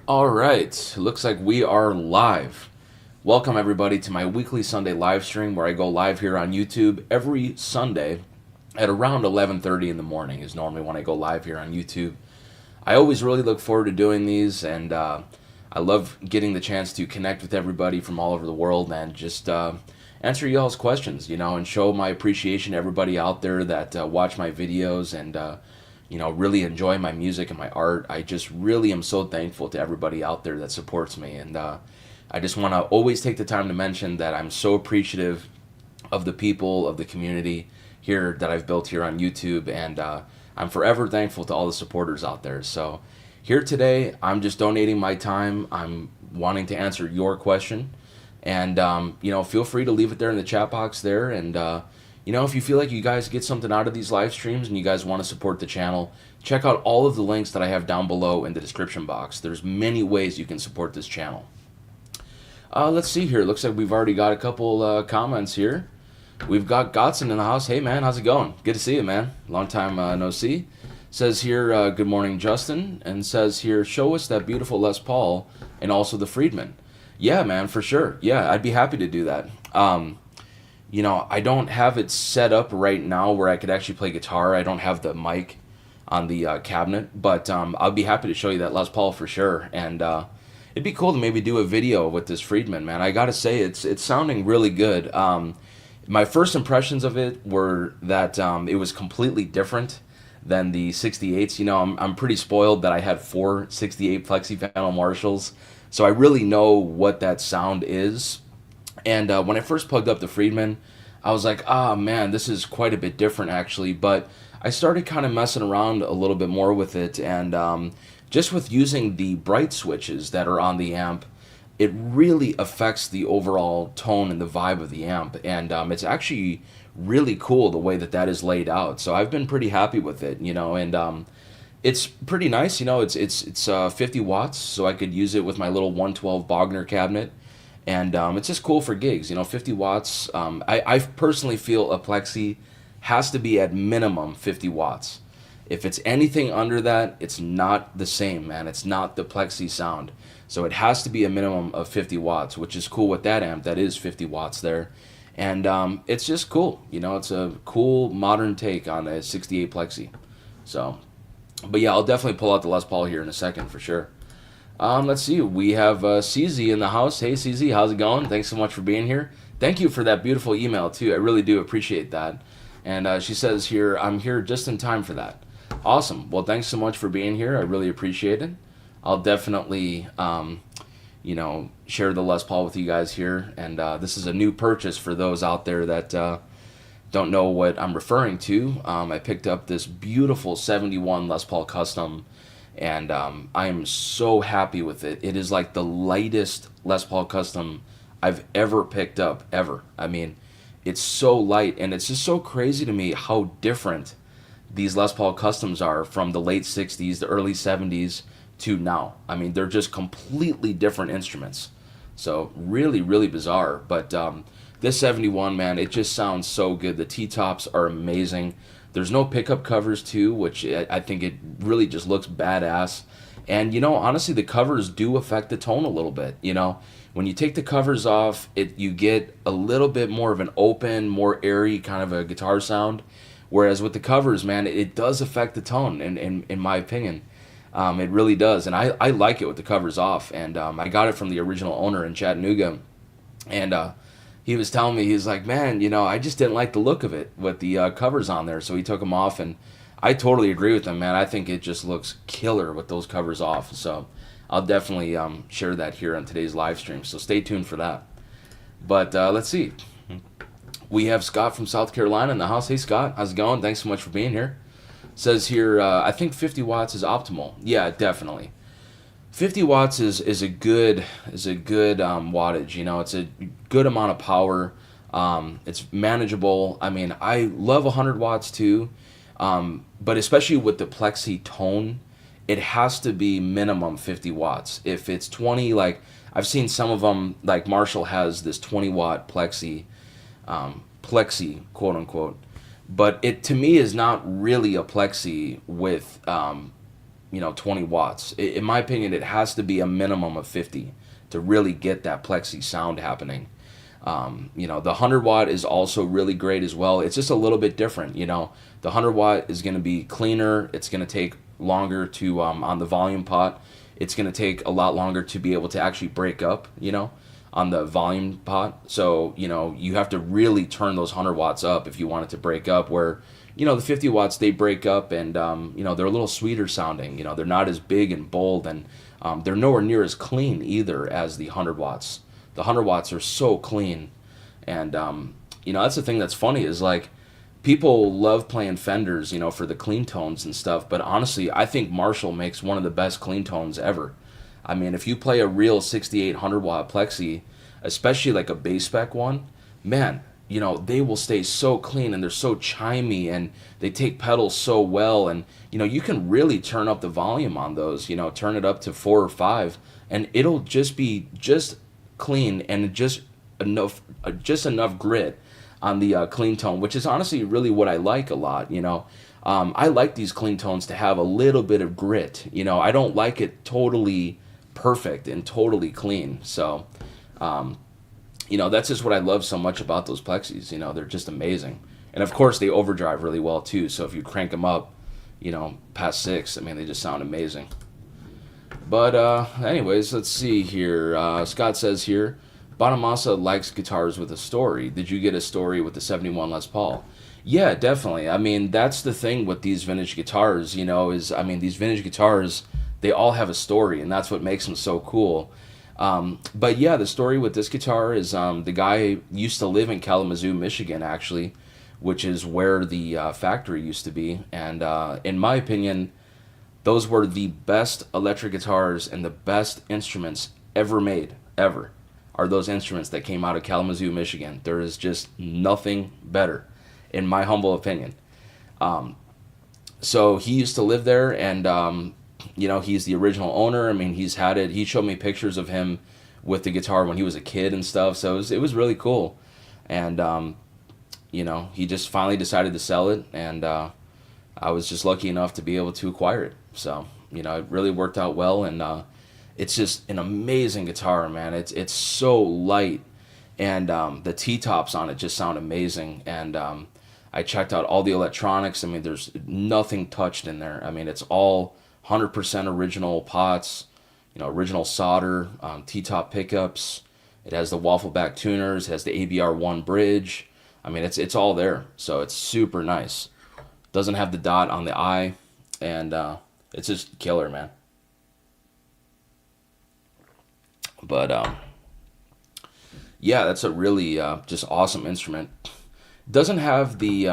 All right, looks like we are live. Welcome everybody to my weekly Sunday live stream where I go live here on YouTube every Sunday at around 11:30 in the morning is normally when I go live here on YouTube. I always really look forward to doing these, and I love getting the chance to connect with everybody from all over the world and just answer y'all's questions, and show my appreciation to everybody out there that watch my videos and really enjoy my music and my art. I just really am so thankful to everybody out there that supports me, and I just want to always take the time to mention that I'm so appreciative of the people of the community here that I've built here on YouTube, and I'm forever thankful to all the supporters out there. So here today, I'm just donating my time. I'm wanting to answer your question, and feel free to leave it there in the chat box there. And if you feel like you guys get something out of these live streams and you guys want to support the channel, check out all of the links that I have down below in the description box. There's many ways you can support this channel. Let's see here. Looks like we've already got a couple comments here. We've got Godson in the house. Hey, man, how's it going? Good to see you, man. Long time no see. Says here, good morning, Justin. And says here, show us that beautiful Les Paul and also the Friedman. Yeah, man, for sure. Yeah, I'd be happy to do that. I don't have it set up right now where I could actually play guitar. I don't have the mic on the cabinet, but I'll be happy to show you that Les Paul for sure. And it'd be cool to maybe do a video with this Friedman, man. I gotta say, it's sounding really good. My first impressions of it were that it was completely different than the 68s. I'm pretty spoiled that I had 4 68 Plexi panel Marshalls, so I really know what that sound is. And when I first plugged up the Friedman, I was like, man, this is quite a bit different actually. But I started kind of messing around a little bit more with it, and just with using the bright switches that are on the amp, it really affects the overall tone and the vibe of the amp. And it's actually really cool the way that that is laid out. So I've been pretty happy with it, and it's pretty nice. It's 50 watts, so I could use it with my little 112 Bogner cabinet. And it's just cool for gigs, 50 watts. I personally feel a Plexi has to be at minimum 50 watts. If it's anything under that, it's not the same, man. It's not the Plexi sound. So it has to be a minimum of 50 watts, which is cool with that amp. That is 50 watts there. And it's just cool. It's a cool modern take on a 68 Plexi. So, but yeah, I'll definitely pull out the Les Paul here in a second for sure. Let's see. We have CZ in the house. Hey, CZ, how's it going? Thanks so much for being here. Thank you for that beautiful email, too. I really do appreciate that. And she says here, I'm here just in time for that. Awesome. Well, thanks so much for being here. I really appreciate it. I'll definitely, share the Les Paul with you guys here. And this is a new purchase for those out there that don't know what I'm referring to. I picked up this beautiful 71 Les Paul Custom, and I am so happy with it. It is like the lightest Les Paul Custom I've ever picked up, ever. I mean, it's so light, and it's just so crazy to me how different these Les Paul Customs are from the late 60s, the early 70s to now. I mean, they're just completely different instruments. So really, really bizarre. But this 71, man, it just sounds so good. The T-tops are amazing. There's no pickup covers too, which I think it really just looks badass. And honestly, the covers do affect the tone a little bit. When you take the covers off, you get a little bit more of an open, more airy kind of a guitar sound. Whereas with the covers, man, it does affect the tone, in my opinion. It really does, and I like it with the covers off. And I got it from the original owner in Chattanooga, and he was telling me, he's like, man, I just didn't like the look of it with the covers on there, so he took them off, and I totally agree with him, man. I think it just looks killer with those covers off. So I'll definitely share that here on today's live stream, so stay tuned for that. But let's see. We have Scott from South Carolina in the house. Hey, Scott, how's it going? Thanks so much for being here. Says here, I think 50 watts is optimal. Yeah, definitely. 50 watts is a good wattage. It's a good amount of power. It's manageable. I mean, I love 100 watts too, but especially with the Plexi tone, it has to be minimum 50 watts. If it's 20, like I've seen some of them, like Marshall has this 20 watt Plexi, quote unquote, but it to me is not really a Plexi with 20 watts. In my opinion, it has to be a minimum of 50 to really get that Plexi sound happening. The 100 watt is also really great as well. It's just a little bit different. The 100 watt is going to be cleaner. It's going to take longer to, on the volume pot, it's going to take a lot longer to be able to actually break up, on the volume pot. So, you have to really turn those 100 watts up if you want it to break up, where, the 50 watts, they break up and, they're a little sweeter sounding. They're not as big and bold, and they're nowhere near as clean either as the 100 watts. The 100 watts are so clean. And, that's the thing that's funny is like people love playing Fenders, for the clean tones and stuff. But honestly, I think Marshall makes one of the best clean tones ever. I mean, if you play a real 6800 watt Plexi, especially like a bass spec one, man, they will stay so clean and they're so chimey and they take pedals so well. And, you can really turn up the volume on those, turn it up to 4 or 5 and it'll just be just clean and just enough grit on the clean tone, which is honestly really what I like a lot. I like these clean tones to have a little bit of grit. I don't like it totally perfect and totally clean. So, that's just what I love so much about those Plexis. They're just amazing, and of course they overdrive really well too. So if you crank them up, past 6, I mean they just sound amazing. But anyways, let's see here. Scott says here, Bonamassa likes guitars with a story. Did you get a story with the 71 Les Paul? Yeah, definitely. I mean, that's the thing with these vintage guitars, these vintage guitars, they all have a story, and that's what makes them so cool. But yeah, the story with this guitar is the guy used to live in Kalamazoo, Michigan, actually, which is where the factory used to be. And in my opinion, those were the best electric guitars and the best instruments ever made, ever, are those instruments that came out of Kalamazoo, Michigan. There is just nothing better, in my humble opinion. So he used to live there, and, he's the original owner. I mean, he's had it. He showed me pictures of him with the guitar when he was a kid and stuff, so it was really cool. And, he just finally decided to sell it, and I was just lucky enough to be able to acquire it. So, it really worked out well, and it's just an amazing guitar, man. It's so light, and the T-tops on it just sound amazing. And I checked out all the electronics. I mean, there's nothing touched in there. I mean, it's all 100% original pots, original solder, T-top pickups. It has the waffle back tuners. It has the ABR1 bridge. I mean, it's all there. So it's super nice. Doesn't have the dot on the eye, and it's just killer, man. But yeah, that's a really just awesome instrument. Doesn't have the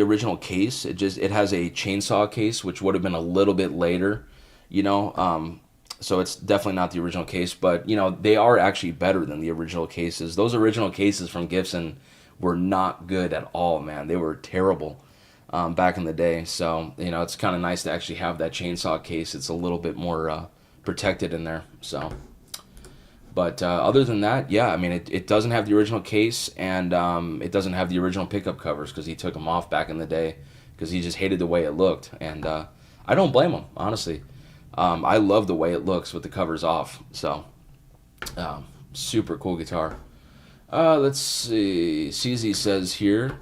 original case. It has a chainsaw case, which would have been a little bit later, so it's definitely not the original case. But they are actually better than the original cases. Those original cases from Gibson were not good at all, man. They were terrible back in the day. So it's kind of nice to actually have that chainsaw case. It's a little bit more protected in there. So, but other than that, yeah, I mean, it doesn't have the original case, and it doesn't have the original pickup covers because he took them off back in the day because he just hated the way it looked. And I don't blame him, honestly. I love the way it looks with the covers off. So, super cool guitar. Let's see. CZ says here,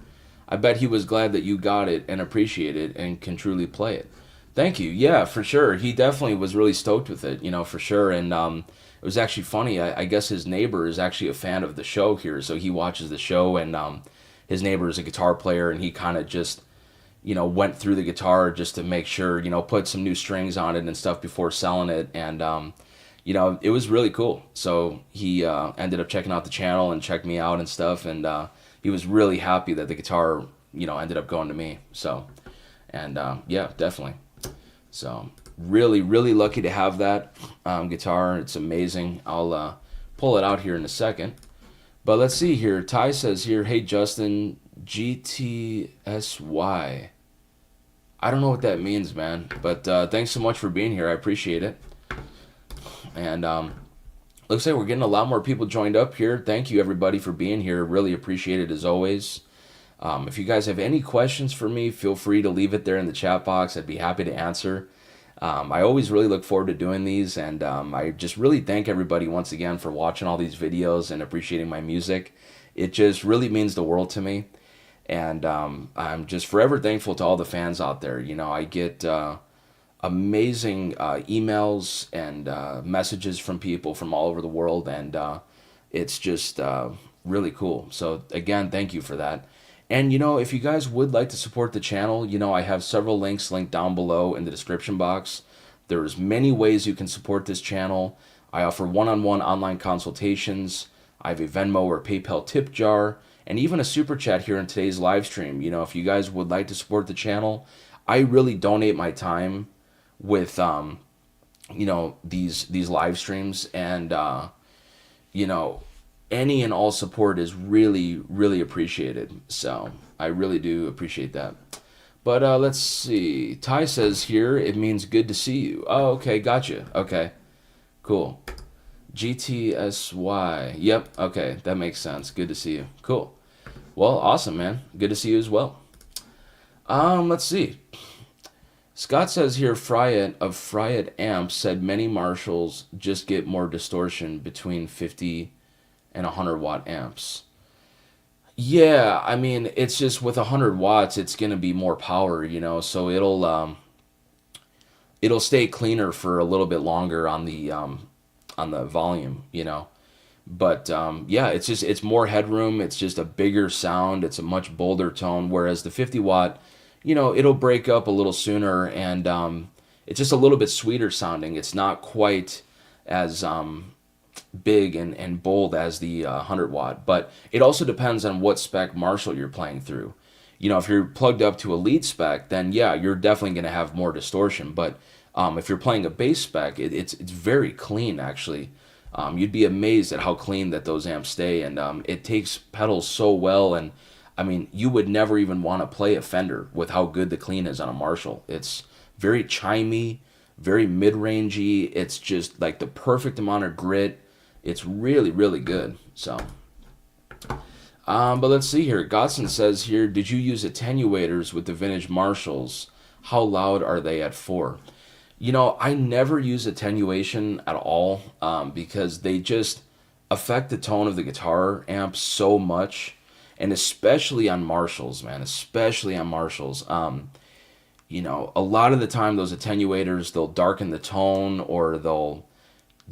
I bet he was glad that you got it and appreciate it and can truly play it. Thank you. Yeah, for sure. He definitely was really stoked with it, for sure. And it was actually funny. I guess his neighbor is actually a fan of the show here, so he watches the show, and his neighbor is a guitar player, and he kind of just, went through the guitar just to make sure, put some new strings on it and stuff before selling it. And, it was really cool. So he ended up checking out the channel and checked me out and stuff, and he was really happy that the guitar, ended up going to me. So, and yeah, definitely. So really, really lucky to have that guitar. It's amazing. I'll pull it out here in a second. But let's see here. Ty says here, hey, Justin, GTSY. I don't know what that means, man. But thanks so much for being here. I appreciate it. And looks like we're getting a lot more people joined up here. Thank you, everybody, for being here. Really appreciate it, as always. If you guys have any questions for me, feel free to leave it there in the chat box. I'd be happy to answer. I always really look forward to doing these, and I just really thank everybody once again for watching all these videos and appreciating my music. It just really means the world to me, and I'm just forever thankful to all the fans out there. I get amazing emails and messages from people from all over the world, and it's just really cool. So again, thank you for that. And if you guys would like to support the channel, I have several links linked down below in the description box. There's many ways you can support this channel. I offer one-on-one online consultations. I have a Venmo or PayPal tip jar, and even a super chat here in today's live stream. If you guys would like to support the channel, I really donate my time with these live streams, and any and all support is really, really appreciated. So I really do appreciate that. But let's see. Ty says here, it means good to see you. Oh, okay, gotcha. Okay, cool. GTSY. Yep, okay, that makes sense. Good to see you. Cool. Well, awesome, man. Good to see you as well. Let's see. Scott says here, Fryet of Fryet Amps said many Marshalls just get more distortion between 50 and 100 watt amps. Yeah, I mean, it's just with 100 watts, it's gonna be more power, so it'll stay cleaner for a little bit longer on the volume, But yeah, it's more headroom. It's just a bigger sound. It's a much bolder tone. Whereas the 50 watt, it'll break up a little sooner, and it's just a little bit sweeter sounding. It's not quite as big and bold as the 100 watt, but it also depends on what spec Marshall you're playing through. If you're plugged up to a lead spec, then yeah, you're definitely going to have more distortion. But if you're playing a bass spec, it's very clean actually. You'd be amazed at how clean that those amps stay, and it takes pedals so well. And I mean, you would never even want to play a Fender with how good the clean is on a Marshall. It's very chimey, very mid-rangey. It's just like the perfect amount of grit. It's really, really good. So, but let's see here. Godson says here, did you use attenuators with the vintage Marshalls? How loud are they at 4? I never use attenuation at all, because they just affect the tone of the guitar amp so much, and especially on Marshalls, man, especially on Marshalls. A lot of the time those attenuators, they'll darken the tone, or they'll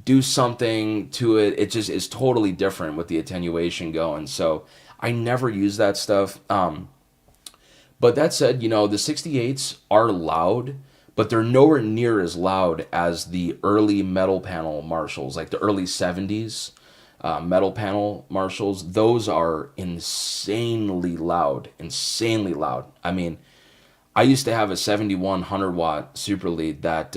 do something to it. It just is totally different with the attenuation going. So I never use that stuff. But that said, the 68s are loud, but they're nowhere near as loud as the early metal panel Marshalls, like the early 70s metal panel Marshalls. Those are insanely loud, insanely loud. I mean, I used to have a 71 100 watt super lead that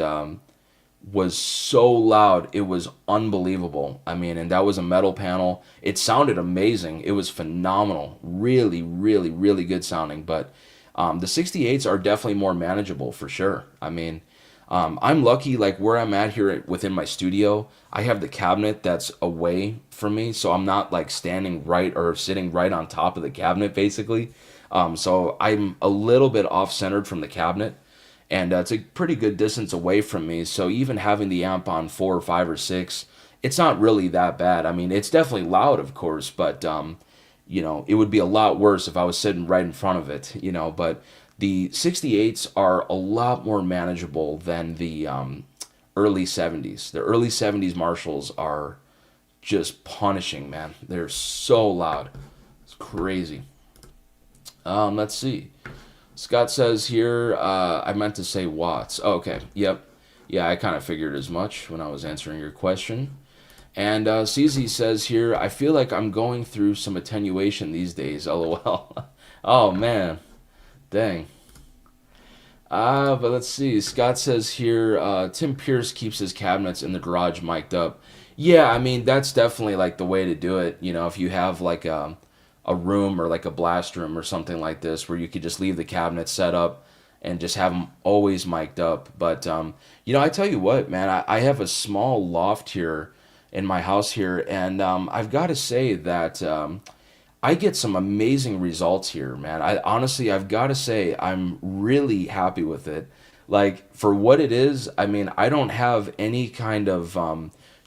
was so loud, it was unbelievable. I mean, and that was a metal panel. It sounded amazing. It was phenomenal. Really, really, really good sounding. But the 68s are definitely more manageable for sure. I mean, I'm lucky, like where I'm at here within my studio, I have the cabinet that's away from me, so I'm not like standing right or sitting right on top of the cabinet basically. So I'm a little bit off-centered from the cabinet, and it's a pretty good distance away from me. So even having the amp on 4 or 5 or 6, it's not really that bad. I mean, it's definitely loud, of course, but it would be a lot worse if I was sitting right in front of it. But the 68s are a lot more manageable than the early 70s. The early 70s Marshalls are just punishing, man. They're so loud. It's crazy. Let's see. Scott says here, I meant to say watts. Oh, okay, yep. Yeah, I kind of figured as much when I was answering your question. And CZ says here, I feel like I'm going through some attenuation these days, lol. Oh, man. Dang. But let's see. Scott says here, Tim Pierce keeps his cabinets in the garage mic'd up. Yeah, I mean, that's definitely like the way to do it. If you have like a room or like a blast room or something like this where you could just leave the cabinet set up and just have them always mic'd up. But, I tell you what, man, I have a small loft here in my house here, and I've got to say that I get some amazing results here, man. I honestly, I've got to say, I'm really happy with it. Like for what it is, I mean, I don't have any kind of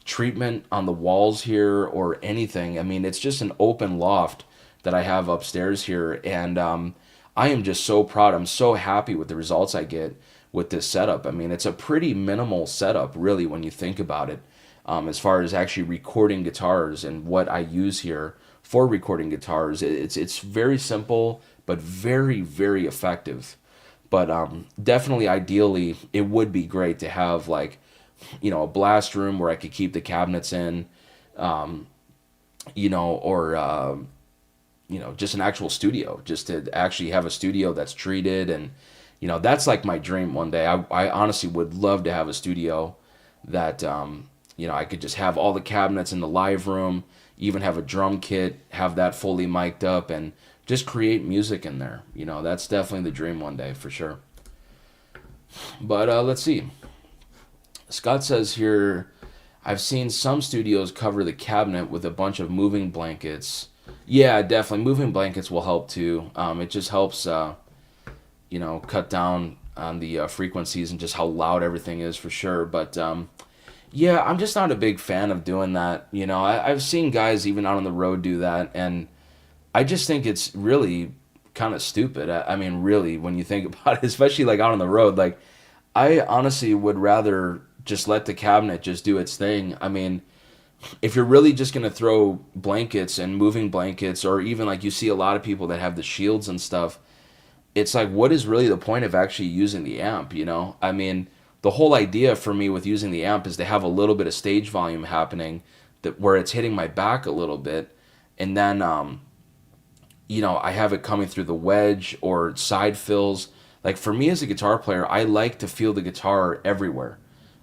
treatment on the walls here or anything. I mean, it's just an open loft that I have upstairs here, and I am just so proud. I'm so happy with the results I get with this setup. I mean, it's a pretty minimal setup, really, when you think about it, as far as actually recording guitars and what I use here for recording guitars. It's very simple, but very, very effective. But definitely, ideally, it would be great to have like, a blast room where I could keep the cabinets in, or just an actual studio, just to actually have a studio that's treated. And that's like my dream one day. I honestly would love to have a studio that I could just have all the cabinets in the live room, even have a drum kit, have that fully mic'd up, and just create music in there. That's definitely the dream one day for sure. But let's see. Scott says here, I've seen some studios cover the cabinet with a bunch of moving blankets. Yeah, definitely. Moving blankets will help too. It just helps, cut down on the frequencies and just how loud everything is for sure. But yeah, I'm just not a big fan of doing that. I've seen guys even out on the road do that, and I just think it's really kind of stupid. I mean, really, when you think about it, especially like out on the road, like I honestly would rather just let the cabinet just do its thing. I mean, if you're really just going to throw blankets and moving blankets, or even like you see a lot of people that have the shields and stuff, it's like, what is really the point of actually using the amp, I mean, the whole idea for me with using the amp is to have a little bit of stage volume happening, that where it's hitting my back a little bit, and then I have it coming through the wedge or side fills. Like for me as a guitar player, I like to feel the guitar everywhere.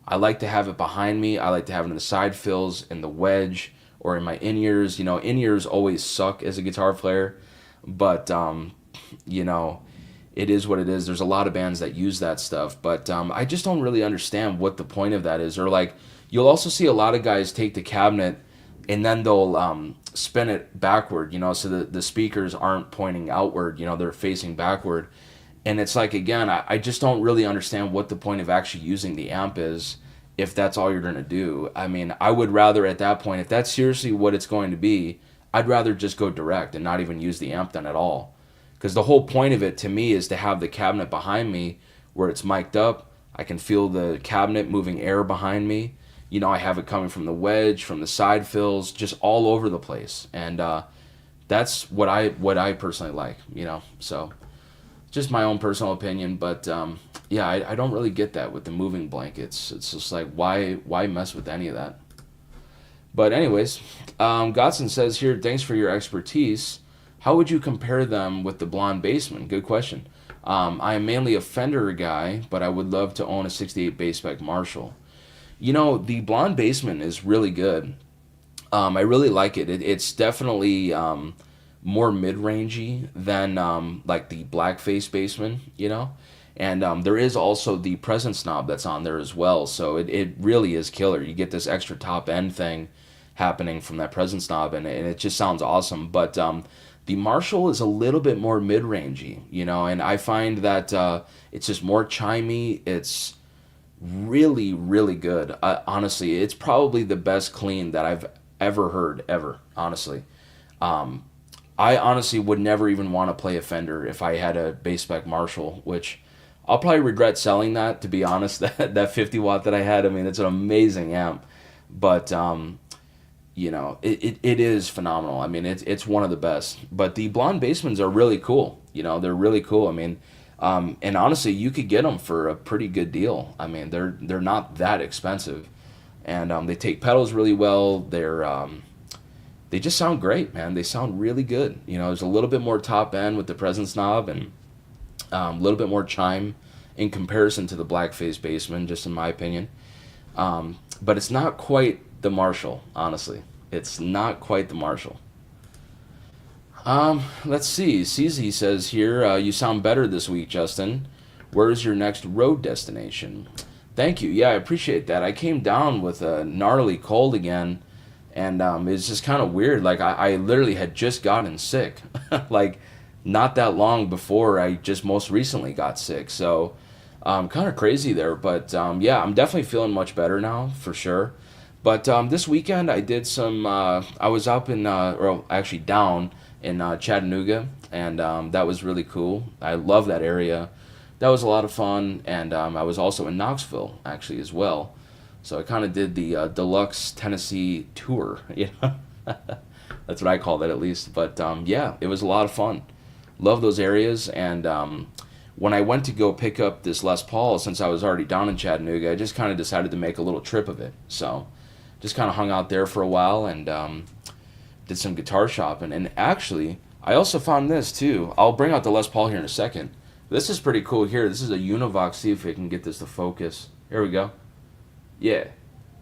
I like to have it behind me. I like to have it in the side fills, in the wedge, or in my in-ears. In-ears always suck as a guitar player, but it is what it is. There's a lot of bands that use that stuff, but I just don't really understand what the point of that is. Or like, you'll also see a lot of guys take the cabinet and then they'll spin it backward, so the speakers aren't pointing outward, they're facing backward. And it's like, again, I just don't really understand what the point of actually using the amp is if that's all you're going to do. I mean, I would rather at that point, if that's seriously what it's going to be, I'd rather just go direct and not even use the amp then at all. Because the whole point of it to me is to have the cabinet behind me where it's mic'd up. I can feel the cabinet moving air behind me. I have it coming from the wedge, from the side fills, just all over the place. And that's what I personally like, so just my own personal opinion. But yeah, I don't really get that with the moving blankets. It's just like, why mess with any of that? But anyways, Godson says here, thanks for your expertise. How would you compare them with the Blonde Bassman? Good question. I am mainly a Fender guy, but I would love to own a 68 bass spec Marshall. The Blonde Bassman is really good. I really like it. It's definitely more mid-rangey than like the Blackface Bassman, And there is also the Presence knob that's on there as well. So it really is killer. You get this extra top end thing happening from that Presence knob, and it just sounds awesome. But the Marshall is a little bit more mid-rangey, and I find that it's just more chimey. It's really, really good. Honestly, it's probably the best clean that I've ever heard, ever, honestly. I honestly would never even want to play a Fender if I had a bass spec Marshall, which I'll probably regret selling that, to be honest, that 50 watt that I had. I mean, it's an amazing amp, but it is phenomenal. I mean, it's one of the best. But the Blonde Bassmans are really cool. They're really cool. I mean, and honestly, you could get them for a pretty good deal. I mean, they're not that expensive, and they take pedals really well. They just sound great, man. They sound really good. There's a little bit more top end with the Presence knob, and a little bit more chime in comparison to the Blackface Bassman, just in my opinion. But it's not quite the Marshall, honestly. It's not quite the Marshall. Let's see. CZ says here, you sound better this week, Justin. Where's your next road destination? Thank you. Yeah, I appreciate that. I came down with a gnarly cold again, And it's just kind of weird. Like I literally had just gotten sick, like not that long before I just most recently got sick. So kind of crazy there. But yeah, I'm definitely feeling much better now for sure. But this weekend I did some. I was up in, or actually down in Chattanooga, and that was really cool. I love that area. That was a lot of fun, and I was also in Knoxville actually as well. So I kind of did the deluxe Tennessee tour. You know, that's what I called it at least. But yeah, it was a lot of fun. Love those areas, and when I went to go pick up this Les Paul, since I was already down in Chattanooga, I just kind of decided to make a little trip of it. So just kind of hung out there for a while and did some guitar shopping. And actually, I also found this too. I'll bring out the Les Paul here in a second. This is pretty cool here. This is a Univox. See if we can get this to focus. Here we go. Yeah.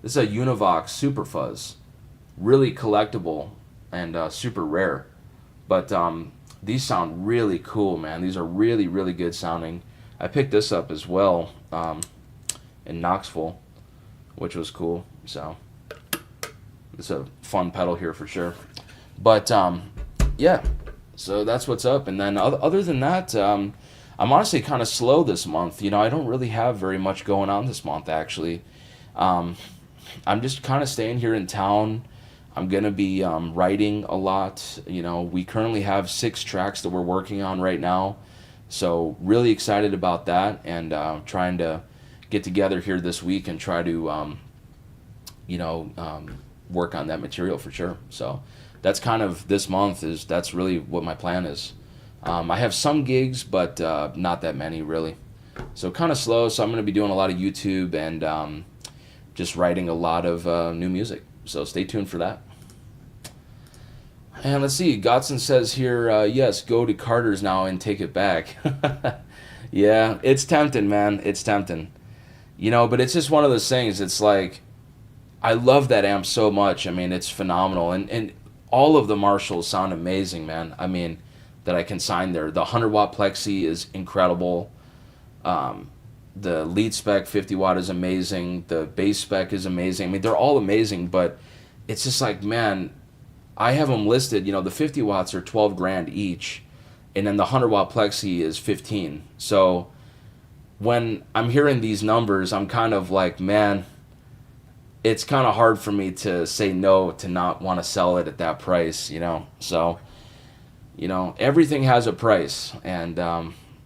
This is a Univox Super Fuzz. Really collectible and super rare. But these sound really cool, man. These are really, really good sounding. I picked this up as well in Knoxville, which was cool. So it's a fun pedal here for sure. But yeah, so that's what's up. And then other than that, I'm honestly kind of slow this month. You know, I don't really have very much going on this month, actually. I'm just kind of staying here in town. I'm going to be writing a lot. You know, we currently have 6 tracks that we're working on right now. So really excited about that, and trying to get together here this week and try to, work on that material for sure. So that's kind of this month that's really what my plan is. I have some gigs, but not that many really. So kind of slow. So I'm going to be doing a lot of YouTube and just writing a lot of new music. So stay tuned for that. And let's see. Godson says here, yes, go to Carter's now and take it back. Yeah, it's tempting, man. It's tempting. You know, but it's just one of those things. It's like, I love that amp so much. I mean, it's phenomenal. And all of the Marshalls sound amazing, man. I mean, that I can sign there. The 100-watt Plexi is incredible. The lead spec 50 watt is amazing. The bass spec is amazing. I mean, they're all amazing, but it's just like, man, I have them listed, you know, the 50 watts are 12 grand each, and then the 100-watt Plexi is 15. So when I'm hearing these numbers, I'm kind of like, man, it's kind of hard for me to say no to not want to sell it at that price, you know. So, you know, everything has a price, and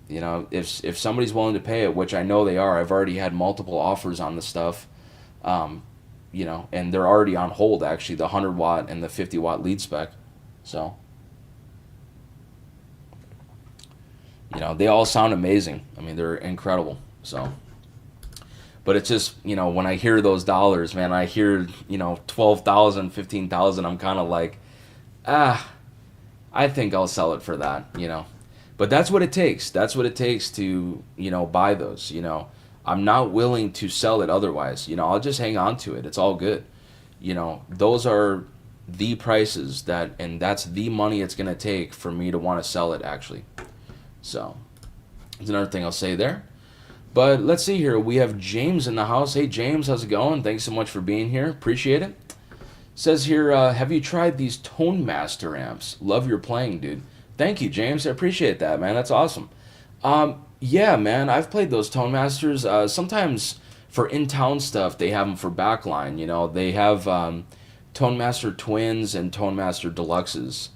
you know, if somebody's willing to pay it, which I know they are, I've already had multiple offers on the stuff, you know, and they're already on hold, actually, the 100-watt and the 50-watt lead spec. So, you know, they all sound amazing. I mean, they're incredible. So, but it's just, you know, when I hear those dollars, man, I hear, you know, 12,000, 15,000, I'm kind of like, I think I'll sell it for that, you know. But that's what it takes. That's what it takes to, you know, buy those, you know. I'm not willing to sell it otherwise. You know, I'll just hang on to it. It's all good. You know, those are the prices and that's the money it's going to take for me to want to sell it, actually. So, that's another thing I'll say there. But let's see here. We have James in the house. Hey, James, how's it going? Thanks so much for being here. Appreciate it. Says here, have you tried these Tone Master amps? Love your playing, dude. Thank you, James. I appreciate that, man. That's awesome. Yeah, man, I've played those Tone Masters. Sometimes for in-town stuff, they have them for backline. You know, they have Tone Master Twins and Tone Master Deluxes.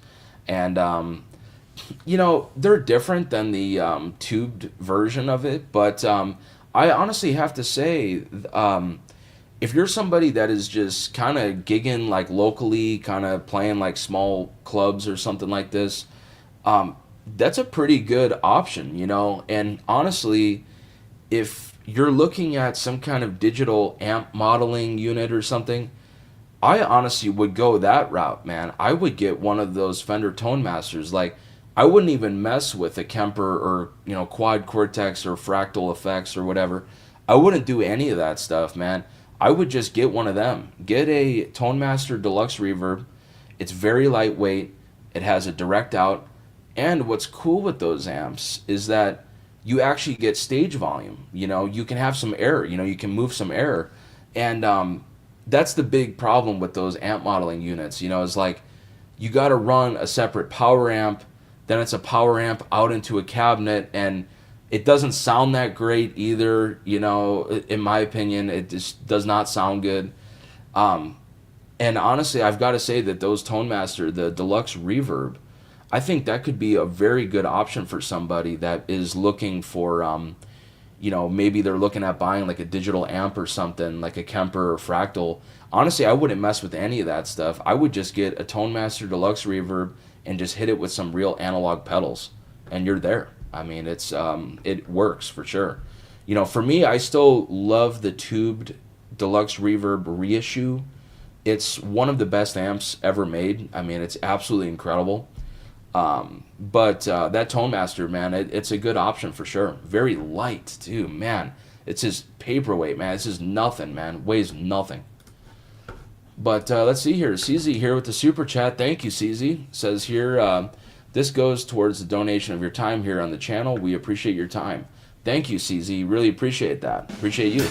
And, you know, they're different than the tubed version of it. But I honestly have to say, if you're somebody that is just kind of gigging like locally, kind of playing like small clubs or something like this, that's a pretty good option, you know. And honestly, if you're looking at some kind of digital amp modeling unit or something, I honestly would go that route, man. I would get one of those Fender Tone Masters. Like, I wouldn't even mess with a Kemper or, you know, Quad Cortex or Fractal Effects or whatever. I wouldn't do any of that stuff, man. I would just get one of them. Get a Tone Master Deluxe Reverb. It's very lightweight. It has a direct out. And what's cool with those amps is that you actually get stage volume. You know, you can have some air. You know, you can move some air. And that's the big problem with those amp modeling units. You know, is like you got to run a separate power amp, then it's a power amp out into a cabinet, and it doesn't sound that great either. You know, in my opinion, it just does not sound good. Um, and honestly, I've got to say that those Tone Master, the deluxe reverb, I think that could be a very good option for somebody that is looking for, you know, maybe they're looking at buying like a digital amp or something, like a Kemper or Fractal. Honestly, I wouldn't mess with any of that stuff. I would just get a Tone Master Deluxe reverb and just hit it with some real analog pedals, and you're there. I mean, it works for sure. You know, for me, I still love the tubed Deluxe Reverb Reissue. It's one of the best amps ever made. I mean, it's absolutely incredible. But that Tone Master, man, it's a good option for sure. Very light too, man. It's just paperweight, man. It's just nothing, man. Weighs nothing. But let's see here. CZ here with the super chat. Thank you, CZ. Says here, this goes towards the donation of your time here on the channel. We appreciate your time. Thank you, CZ. Really appreciate that. Appreciate you.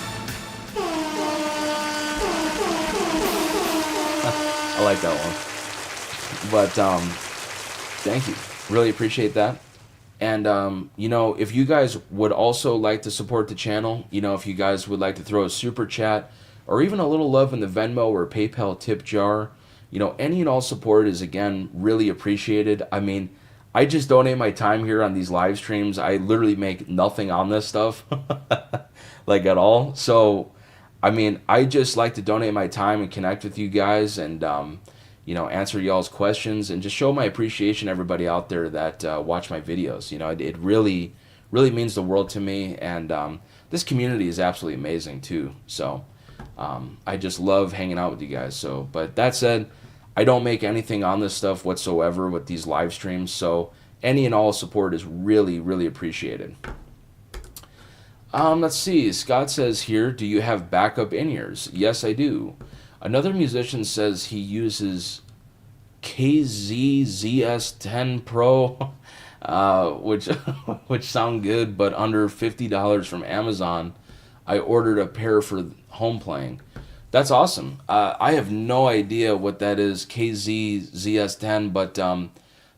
I like that one. But thank you. Really appreciate that. And, you know, if you guys would also like to support the channel, you know, if you guys would like to throw a super chat or even a little love in the Venmo or PayPal tip jar, you know, any and all support is, again, really appreciated. I mean, I just donate my time here on these live streams. I literally make nothing on this stuff, like at all. So, I mean, I just like to donate my time and connect with you guys and, you know, answer y'all's questions and just show my appreciation to everybody out there that watch my videos. You know, it really, really means the world to me. And this community is absolutely amazing too. So I just love hanging out with you guys. So, but that said, I don't make anything on this stuff whatsoever with these live streams. So any and all support is really, really appreciated. Let's see. Scott says here, do you have backup in-ears? Yes, I do. Another musician says he uses KZZS10 Pro, which sound good, but under $50 from Amazon. I ordered a pair for home playing. That's awesome. I have no idea what that is, KZZS10, but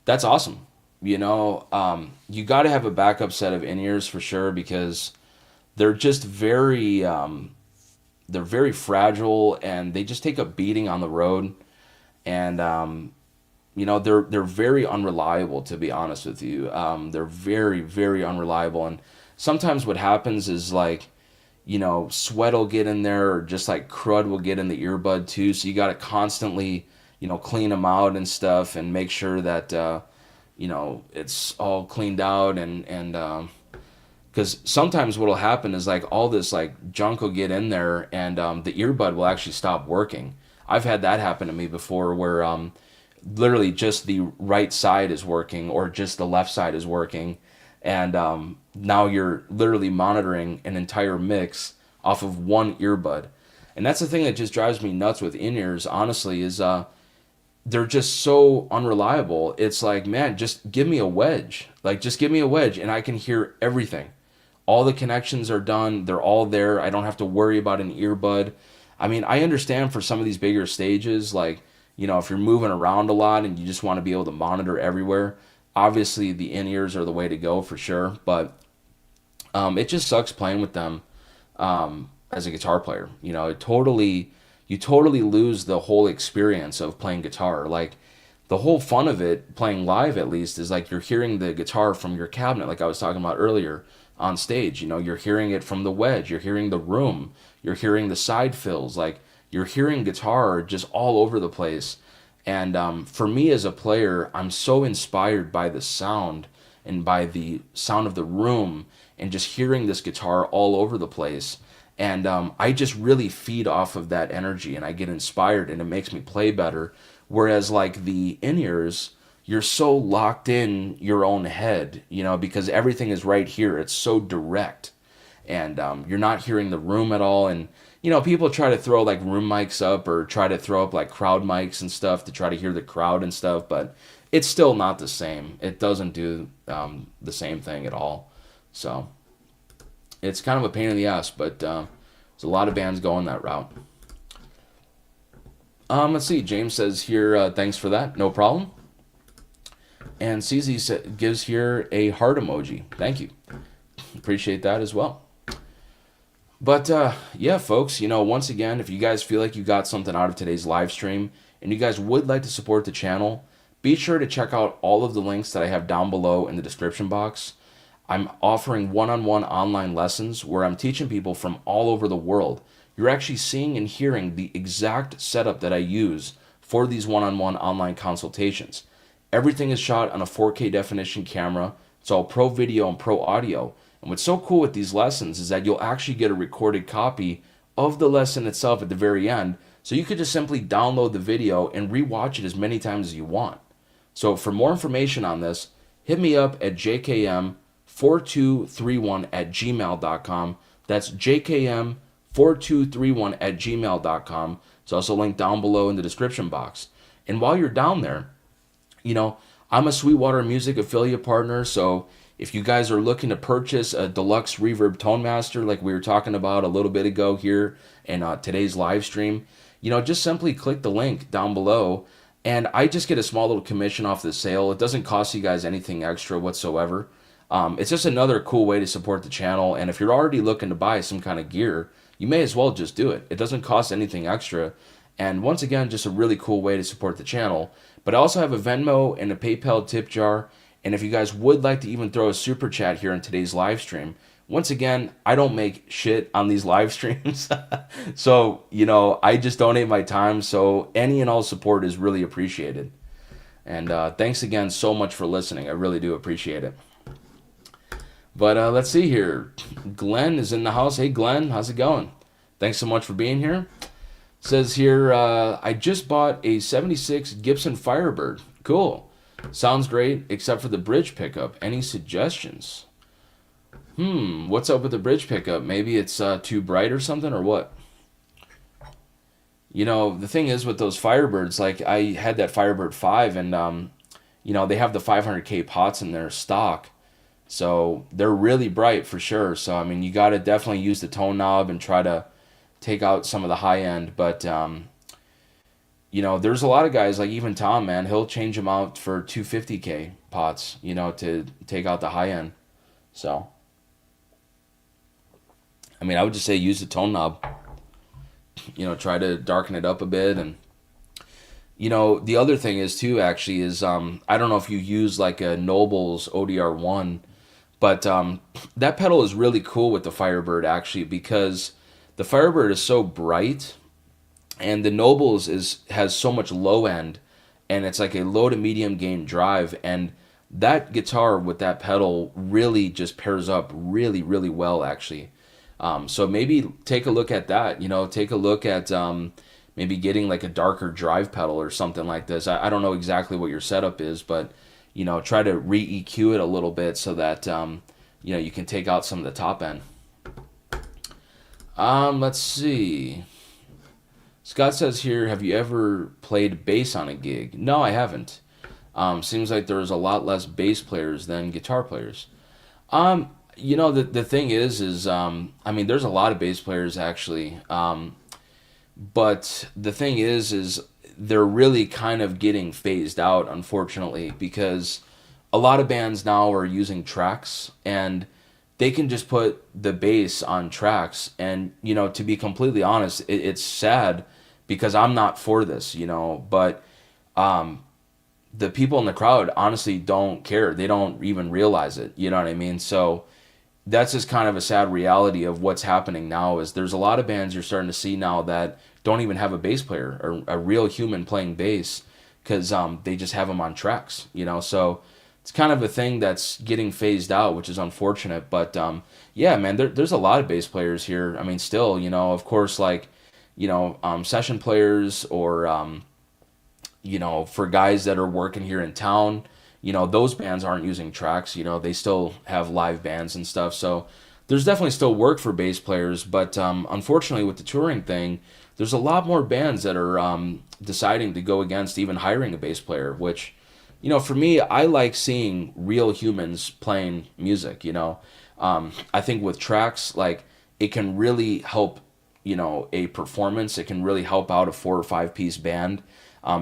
that's awesome. You know, you got to have a backup set of in-ears for sure because they're just they're very fragile and they just take a beating on the road. And, you know, they're very unreliable, to be honest with you. They're very, very unreliable. And sometimes what happens is like, you know, sweat will get in there or just like crud will get in the earbud too. So you got to constantly, you know, clean them out and stuff and make sure that, you know, it's all cleaned out and because sometimes what will happen is like all this like junk will get in there and the earbud will actually stop working. I've had that happen to me before where literally just the right side is working or just the left side is working. And now you're literally monitoring an entire mix off of one earbud. And that's the thing that just drives me nuts with in-ears, honestly, is they're just so unreliable. It's like, man, just give me a wedge. Like, just give me a wedge and I can hear everything. All the connections are done. They're all there. I don't have to worry about an earbud. I mean, I understand for some of these bigger stages, like, you know, if you're moving around a lot and you just want to be able to monitor everywhere, obviously the in-ears are the way to go for sure. But it just sucks playing with them as a guitar player. You know, you totally lose the whole experience of playing guitar. Like, the whole fun of it, playing live at least, is like you're hearing the guitar from your cabinet, like I was talking about earlier on stage. You know, you're hearing it from the wedge, you're hearing the room, you're hearing the side fills, like you're hearing guitar just all over the place. And for me as a player, I'm so inspired by the sound and by the sound of the room and just hearing this guitar all over the place. And I just really feed off of that energy and I get inspired and it makes me play better. Whereas like the in-ears, you're so locked in your own head, you know, because everything is right here. It's so direct. And you're not hearing the room at all. And, you know, people try to throw like room mics up or try to throw up like crowd mics and stuff to try to hear the crowd and stuff. But it's still not the same. It doesn't do the same thing at all. So it's kind of a pain in the ass, but there's a lot of bands going that route. Let's see. James says here, thanks for that. No problem. And CZ gives here a heart emoji. Thank you. Appreciate that as well. But yeah, folks, once again, if you guys feel like you got something out of today's live stream and you guys would like to support the channel, be sure to check out all of the links that I have down below in the description box. I'm offering one-on-one online lessons where I'm teaching people from all over the world. You're actually seeing and hearing the exact setup that I use for these one-on-one online consultations. Everything is shot on a 4K definition camera. It's all pro video and pro audio. And what's so cool with these lessons is that you'll actually get a recorded copy of the lesson itself at the very end. So you could just simply download the video and rewatch it as many times as you want. So for more information on this, hit me up at jkm4231@gmail.com. That's jkm4231@gmail.com. It's also linked down below in the description box. And while you're down there, I'm a Sweetwater Music affiliate partner, so if you guys are looking to purchase a deluxe reverb tone master like we were talking about a little bit ago here in today's live stream, just simply click the link down below, and I just get a small little commission off the sale. It doesn't cost you guys anything extra whatsoever. It's just another cool way to support the channel, and if you're already looking to buy some kind of gear, you may as well just do it. It doesn't cost anything extra, and once again, just a really cool way to support the channel. But I also have a Venmo and a PayPal tip jar, and if you guys would like to even throw a super chat here in today's live stream, once again, I don't make shit on these live streams. So, I just donate my time, so any and all support is really appreciated. And thanks again so much for listening. I really do appreciate it. But let's see here. Glenn is in the house. Hey, Glenn, how's it going? Thanks so much for being here. Says here, I just bought a 76 Gibson Firebird. Cool. Sounds great, except for the bridge pickup. Any suggestions? What's up with the bridge pickup? Maybe it's too bright or something, or what? The thing is with those Firebirds, like I had that Firebird 5, and they have the 500K pots in their stock. So they're really bright for sure. So, I mean, you got to definitely use the tone knob and try to take out some of the high end. But, there's a lot of guys, like even Tom, man, he'll change them out for 250K pots, to take out the high end. So, I mean, I would just say use the tone knob. Try to darken it up a bit. And, the other thing is, too, actually, is I don't know if you use like a Noble's ODR1, but that pedal is really cool with the Firebird, actually, because the Firebird is so bright, and the Nobles has so much low end, and it's like a low to medium gain drive, and that guitar with that pedal really just pairs up really, really well, actually. So maybe take a look at that. Take a look at maybe getting like a darker drive pedal or something like this. I don't know exactly what your setup is, but try to re-EQ it a little bit so that you can take out some of the top end. Let's see. Scott says here, have you ever played bass on a gig? No, I haven't. Seems like there's a lot less bass players than guitar players. The thing is I mean, there's a lot of bass players actually. But the thing is they're really kind of getting phased out, unfortunately, because a lot of bands now are using tracks, and they can just put the bass on tracks. And, to be completely honest, it's sad because I'm not for this, but the people in the crowd honestly don't care. They don't even realize it. You know what I mean? So that's just kind of a sad reality of what's happening now. Is there's a lot of bands you're starting to see now that don't even have a bass player or a real human playing bass, because they just have them on tracks, so it's kind of a thing that's getting phased out, which is unfortunate. But yeah, man, there's a lot of bass players here. I mean, still, of course, like, session players, or for guys that are working here in town, those bands aren't using tracks. They still have live bands and stuff. So there's definitely still work for bass players. But unfortunately, with the touring thing, there's a lot more bands that are deciding to go against even hiring a bass player, which, for me, I like seeing real humans playing music. I think with tracks, like, it can really help a performance. It can really help out a 4 or 5 piece band,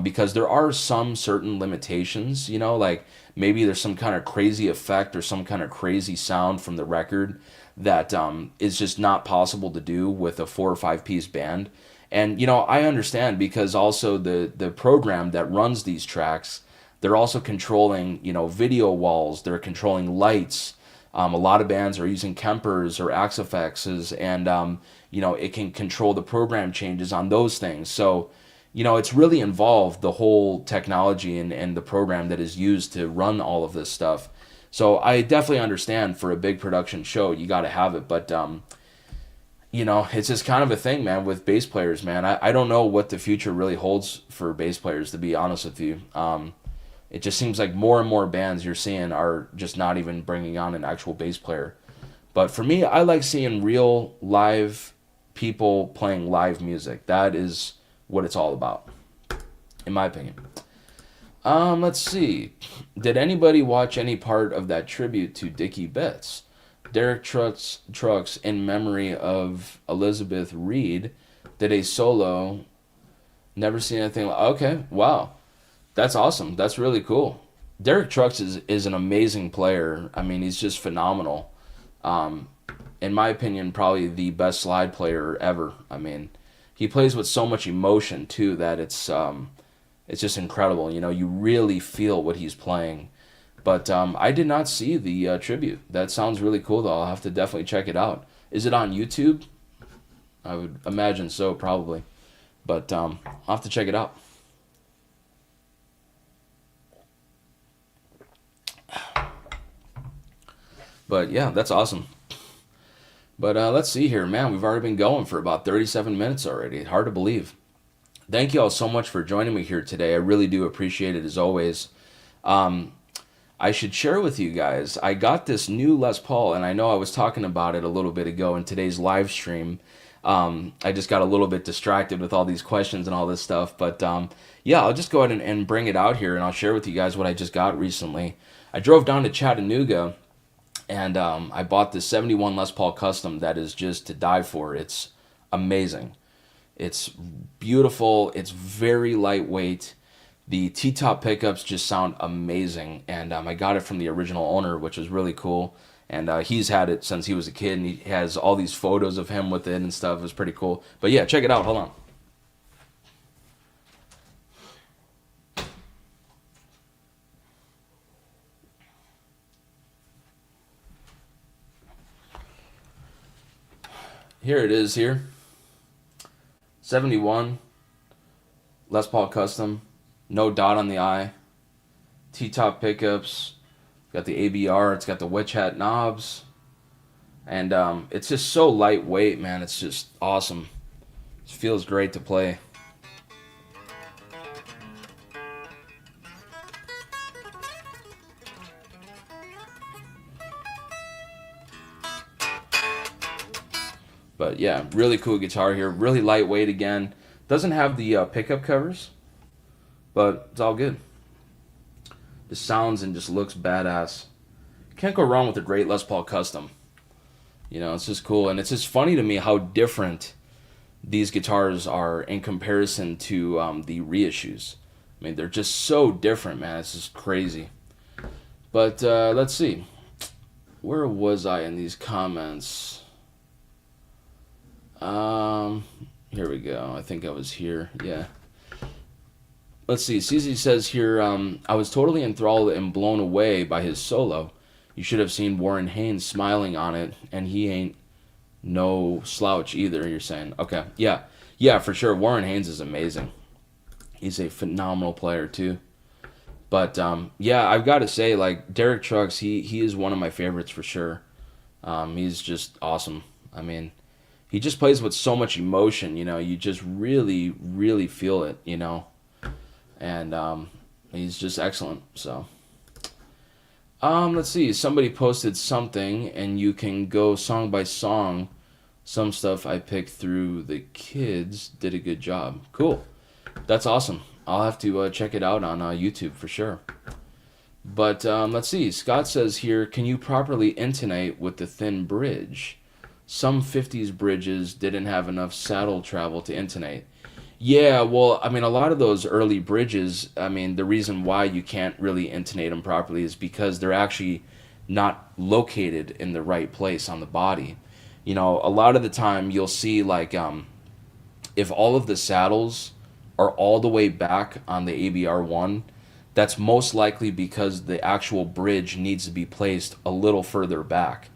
because there are some certain limitations, like maybe there's some kind of crazy effect or some kind of crazy sound from the record that is just not possible to do with a 4 or 5 piece band. And I understand, because also the program that runs these tracks, they're also controlling video walls, they're controlling lights. A lot of bands are using Kempers or Axe-FXs, and it can control the program changes on those things. So it's really involved, the whole technology and the program that is used to run all of this stuff. So I definitely understand, for a big production show, you got to have it. But it's just kind of a thing, man, with bass players, man. I don't know what the future really holds for bass players, to be honest with you. It just seems like more and more bands you're seeing are just not even bringing on an actual bass player. But for me, I like seeing real live people playing live music. That is what it's all about, in my opinion. Let's see. Did anybody watch any part of that tribute to Dickie Betts? Derek Trucks, in memory of Elizabeth Reed, did a solo. Never seen anything. Okay, wow. That's awesome. That's really cool. Derek Trucks is an amazing player. I mean, he's just phenomenal. In my opinion, probably the best slide player ever. I mean, he plays with so much emotion too that it's just incredible. You really feel what he's playing. But I did not see the tribute. That sounds really cool, though. I'll have to definitely check it out. Is it on YouTube? I would imagine so, probably. But I'll have to check it out. But yeah, that's awesome. But let's see here. Man, we've already been going for about 37 minutes already. Hard to believe. Thank you all so much for joining me here today. I really do appreciate it, as always. I should share with you guys, I got this new Les Paul, and I know I was talking about it a little bit ago in today's live stream. I just got a little bit distracted with all these questions and all this stuff. But yeah, I'll just go ahead and bring it out here, and I'll share with you guys what I just got recently. I drove down to Chattanooga, and I bought this 71 Les Paul Custom that is just to die for. It's amazing. It's beautiful. It's very lightweight. The T-top pickups just sound amazing, and I got it from the original owner, which is really cool. And he's had it since he was a kid, and he has all these photos of him with it and stuff. It's pretty cool. But yeah, check it out. Hold on. Here it is here. 71 Les Paul Custom. No dot on the eye. T-top pickups. Got the ABR. It's got the witch hat knobs. And it's just so lightweight, man. It's just awesome. It feels great to play. But yeah, really cool guitar here. Really lightweight again. Doesn't have the pickup covers, but it's all good. It sounds and just looks badass. Can't go wrong with a great Les Paul Custom. It's just cool. And it's just funny to me how different these guitars are in comparison to the Reissues. I mean, they're just so different, man. It's just crazy. But let's see. Where was I in these comments? Here we go. I think I was here. Yeah. Let's see. CZ says here, I was totally enthralled and blown away by his solo. You should have seen Warren Haynes smiling on it, and he ain't no slouch either, you're saying. Okay. Yeah. Yeah, for sure. Warren Haynes is amazing. He's a phenomenal player, too. But, yeah, I've got to say, like, Derek Trucks, he is one of my favorites for sure. He's just awesome. I mean, he just plays with so much emotion, you just really, really feel it, and he's just excellent. So let's see, somebody posted something, and you can go song by song. Some stuff I picked through the kids did a good job. Cool, that's awesome. I'll have to check it out on YouTube for sure. But let's see, Scott says here, can you properly intonate with the thin bridge? Some 50s bridges didn't have enough saddle travel to intonate. Yeah, well, I mean, a lot of those early bridges, I mean, the reason why you can't really intonate them properly is because they're actually not located in the right place on the body. A lot of the time you'll see like if all of the saddles are all the way back on the ABR1, that's most likely because the actual bridge needs to be placed a little further back.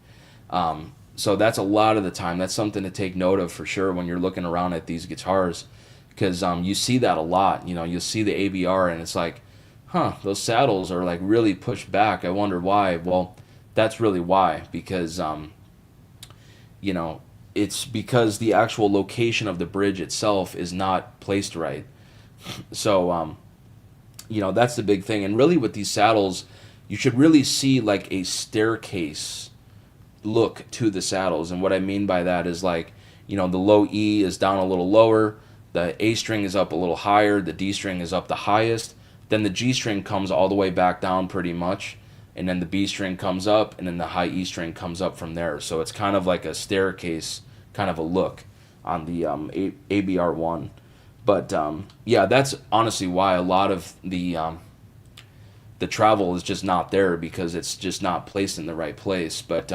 So that's a lot of the time. That's something to take note of for sure when you're looking around at these guitars, because you see that a lot. You'll see the ABR and it's like, huh, those saddles are like really pushed back. I wonder why. Well, that's really why, because it's because the actual location of the bridge itself is not placed right. So that's the big thing. And really with these saddles, you should really see like a staircase look to the saddles. And what I mean by that is like, the low E is down a little lower, the A string is up a little higher, the D string is up the highest, then the G string comes all the way back down pretty much, and then the B string comes up, and then the high E string comes up from there. So it's kind of like a staircase kind of a look on the ABR1. But yeah, that's honestly why a lot of the travel is just not there, because it's just not placed in the right place. But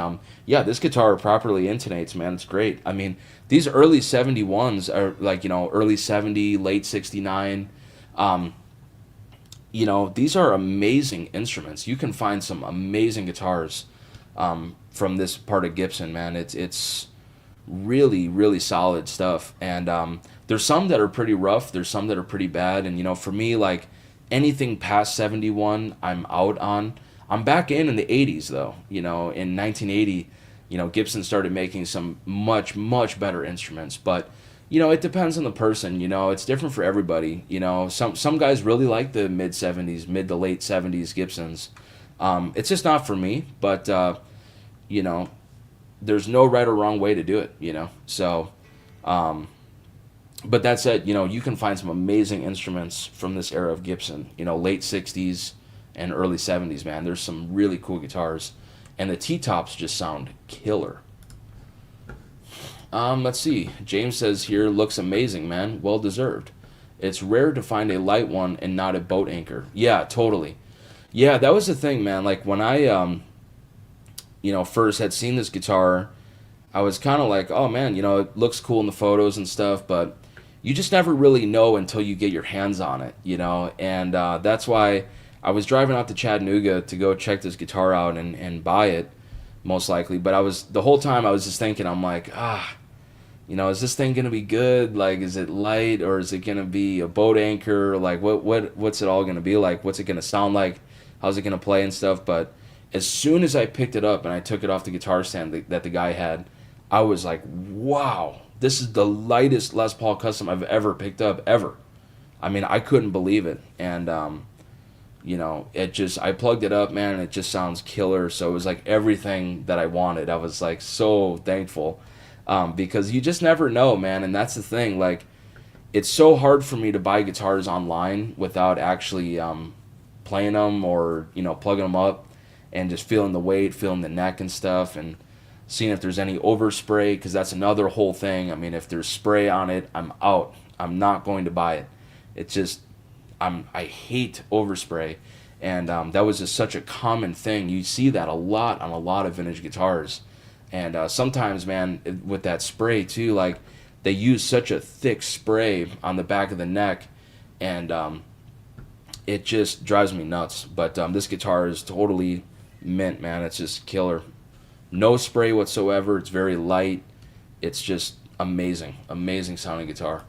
yeah, this guitar properly intonates, man. It's great. I mean, these early 71s are like, early 70, late 69. These are amazing instruments. You can find some amazing guitars from this part of Gibson, man. It's really, really solid stuff. And there's some that are pretty rough. There's some that are pretty bad. And, for me, like, anything past 71, I'm out on. I'm back in the 80s, though. In 1980, Gibson started making some much, much better instruments. But, it depends on the person. It's different for everybody. Some guys really like the mid to late 70s Gibsons. It's just not for me. But, there's no right or wrong way to do it, So, but that said, you can find some amazing instruments from this era of Gibson, late 60s and early 70s, man. There's some really cool guitars. And the T-tops just sound killer. Let's see. James says here, looks amazing, man. Well deserved. It's rare to find a light one and not a boat anchor. Yeah, totally. Yeah, that was the thing, man. Like when I, first had seen this guitar, I was kind of like, oh man, it looks cool in the photos and stuff, but you just never really know until you get your hands on it, and that's why I was driving out to Chattanooga to go check this guitar out and buy it, most likely. But the whole time I was just thinking, I'm like, is this thing gonna be good? Like, is it light, or is it gonna be a boat anchor? Like, what's it all gonna be like? What's it gonna sound like? How's it gonna play and stuff? But as soon as I picked it up and I took it off the guitar stand that the guy had, I was like, wow, this is the lightest Les Paul Custom I've ever picked up, ever. I mean, I couldn't believe it. And, I plugged it up, man, and it just sounds killer. So it was like everything that I wanted. I was like so thankful, because you just never know, man. And that's the thing. Like, it's so hard for me to buy guitars online without actually playing them or, plugging them up and just feeling the weight, feeling the neck and stuff, and seeing if there's any overspray, because that's another whole thing. I mean, if there's spray on it, I'm out. I'm not going to buy it. It's just, I hate overspray, and that was just such a common thing. You see that a lot on a lot of vintage guitars, and sometimes, man, with that spray too, like they use such a thick spray on the back of the neck, and it just drives me nuts. But this guitar is totally mint, man. It's just killer. No spray whatsoever. It's very light. It's just amazing. Amazing sounding guitar.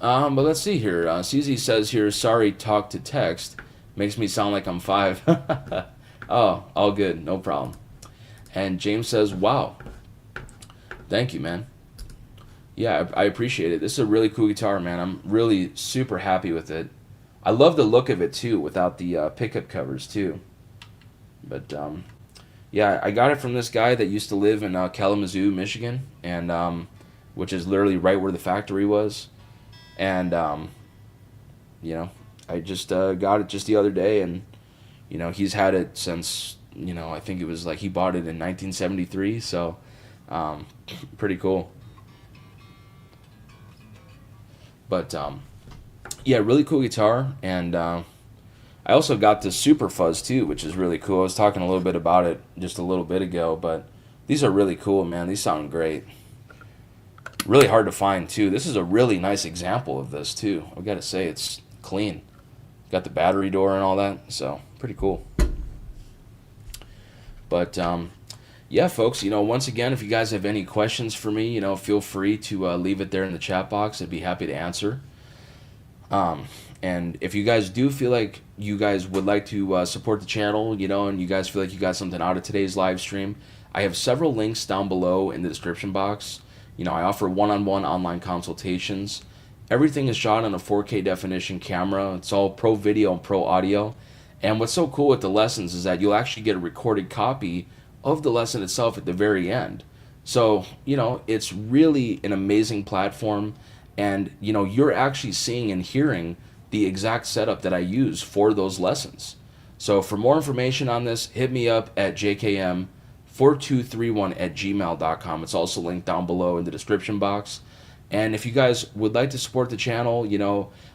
But let's see here. CZ says here, sorry, talk to text. Makes me sound like I'm 5. Oh, all good. No problem. And James says, wow. Thank you, man. Yeah, I appreciate it. This is a really cool guitar, man. I'm really super happy with it. I love the look of it, too, without the pickup covers, too. But, yeah, I got it from this guy that used to live in Kalamazoo, Michigan, and which is literally right where the factory was. And, I just got it just the other day, and, he's had it since, I think it was like he bought it in 1973, so Um, Pretty cool. But yeah, really cool guitar. And I also got the Super Fuzz too, which is really cool. I was talking a little bit about it just a little bit ago, but these are really cool, man. These sound great. Really hard to find too. This is a really nice example of this too. I've got to say, it's clean. Got the battery door and all that, so pretty cool. But yeah, folks, once again, if you guys have any questions for me, feel free to leave it there in the chat box. I'd be happy to answer. And if you guys do feel like you guys would like to support the channel, and you guys feel like you got something out of today's live stream, I have several links down below in the description box. I offer one-on-one online consultations. Everything is shot on a 4K definition camera. It's all pro video and pro audio. And what's so cool with the lessons is that you'll actually get a recorded copy of the lesson itself at the very end. So, it's really an amazing platform. And, you're actually seeing and hearing the exact setup that I use for those lessons. So for more information on this, hit me up at jkm4231@gmail.com. It's also linked down below in the description box. And if you guys would like to support the channel,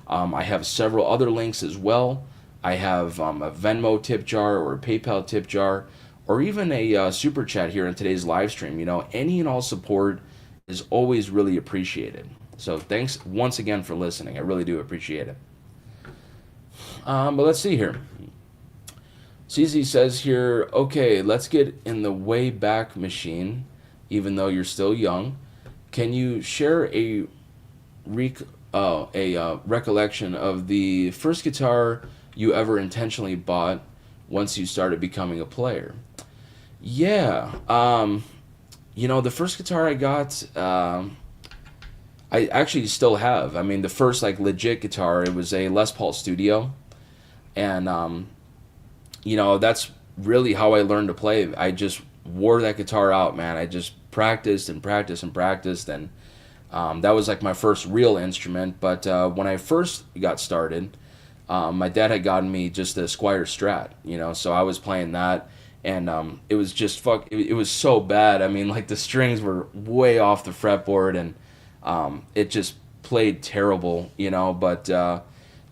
I have several other links as well. I have a Venmo tip jar or a PayPal tip jar, or even a super chat here in today's live stream. Any and all support is always really appreciated. So thanks once again for listening. I really do appreciate it. But let's see here. CZ says here, okay, let's get in the Wayback Machine, even though you're still young. Can you share a recollection of the first guitar you ever intentionally bought once you started becoming a player? Yeah, the first guitar I got, I actually still have. I mean, the first legit guitar, it was a Les Paul Studio, and that's really how I learned to play. I just wore that guitar out, man. I just practiced and practiced and practiced, and that was my first real instrument. But when I first got started, my dad had gotten me just a Squire Strat, so I was playing that, and it was just it was so bad. I mean, the strings were way off the fretboard, and it just played terrible, but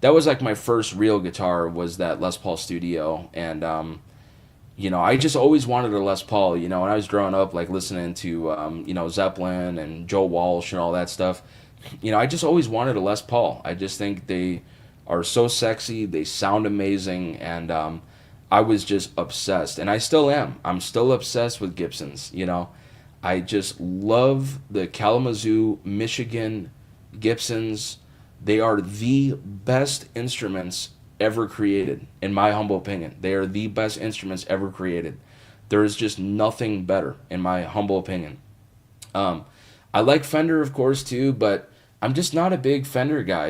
that was my first real guitar, was that Les Paul Studio. And I just always wanted a Les Paul. When I was growing up, listening to Zeppelin and Joe Walsh and all that stuff, I just always wanted a Les Paul. I just think they are so sexy, they sound amazing, and I was just obsessed, and I still am. I'm still obsessed with Gibsons. I just love the Kalamazoo, Michigan Gibsons. They are the best instruments ever created, in my humble opinion. They are the best instruments ever created. There is just nothing better, in my humble opinion. I like Fender, of course, too, but I'm just not a big Fender guy.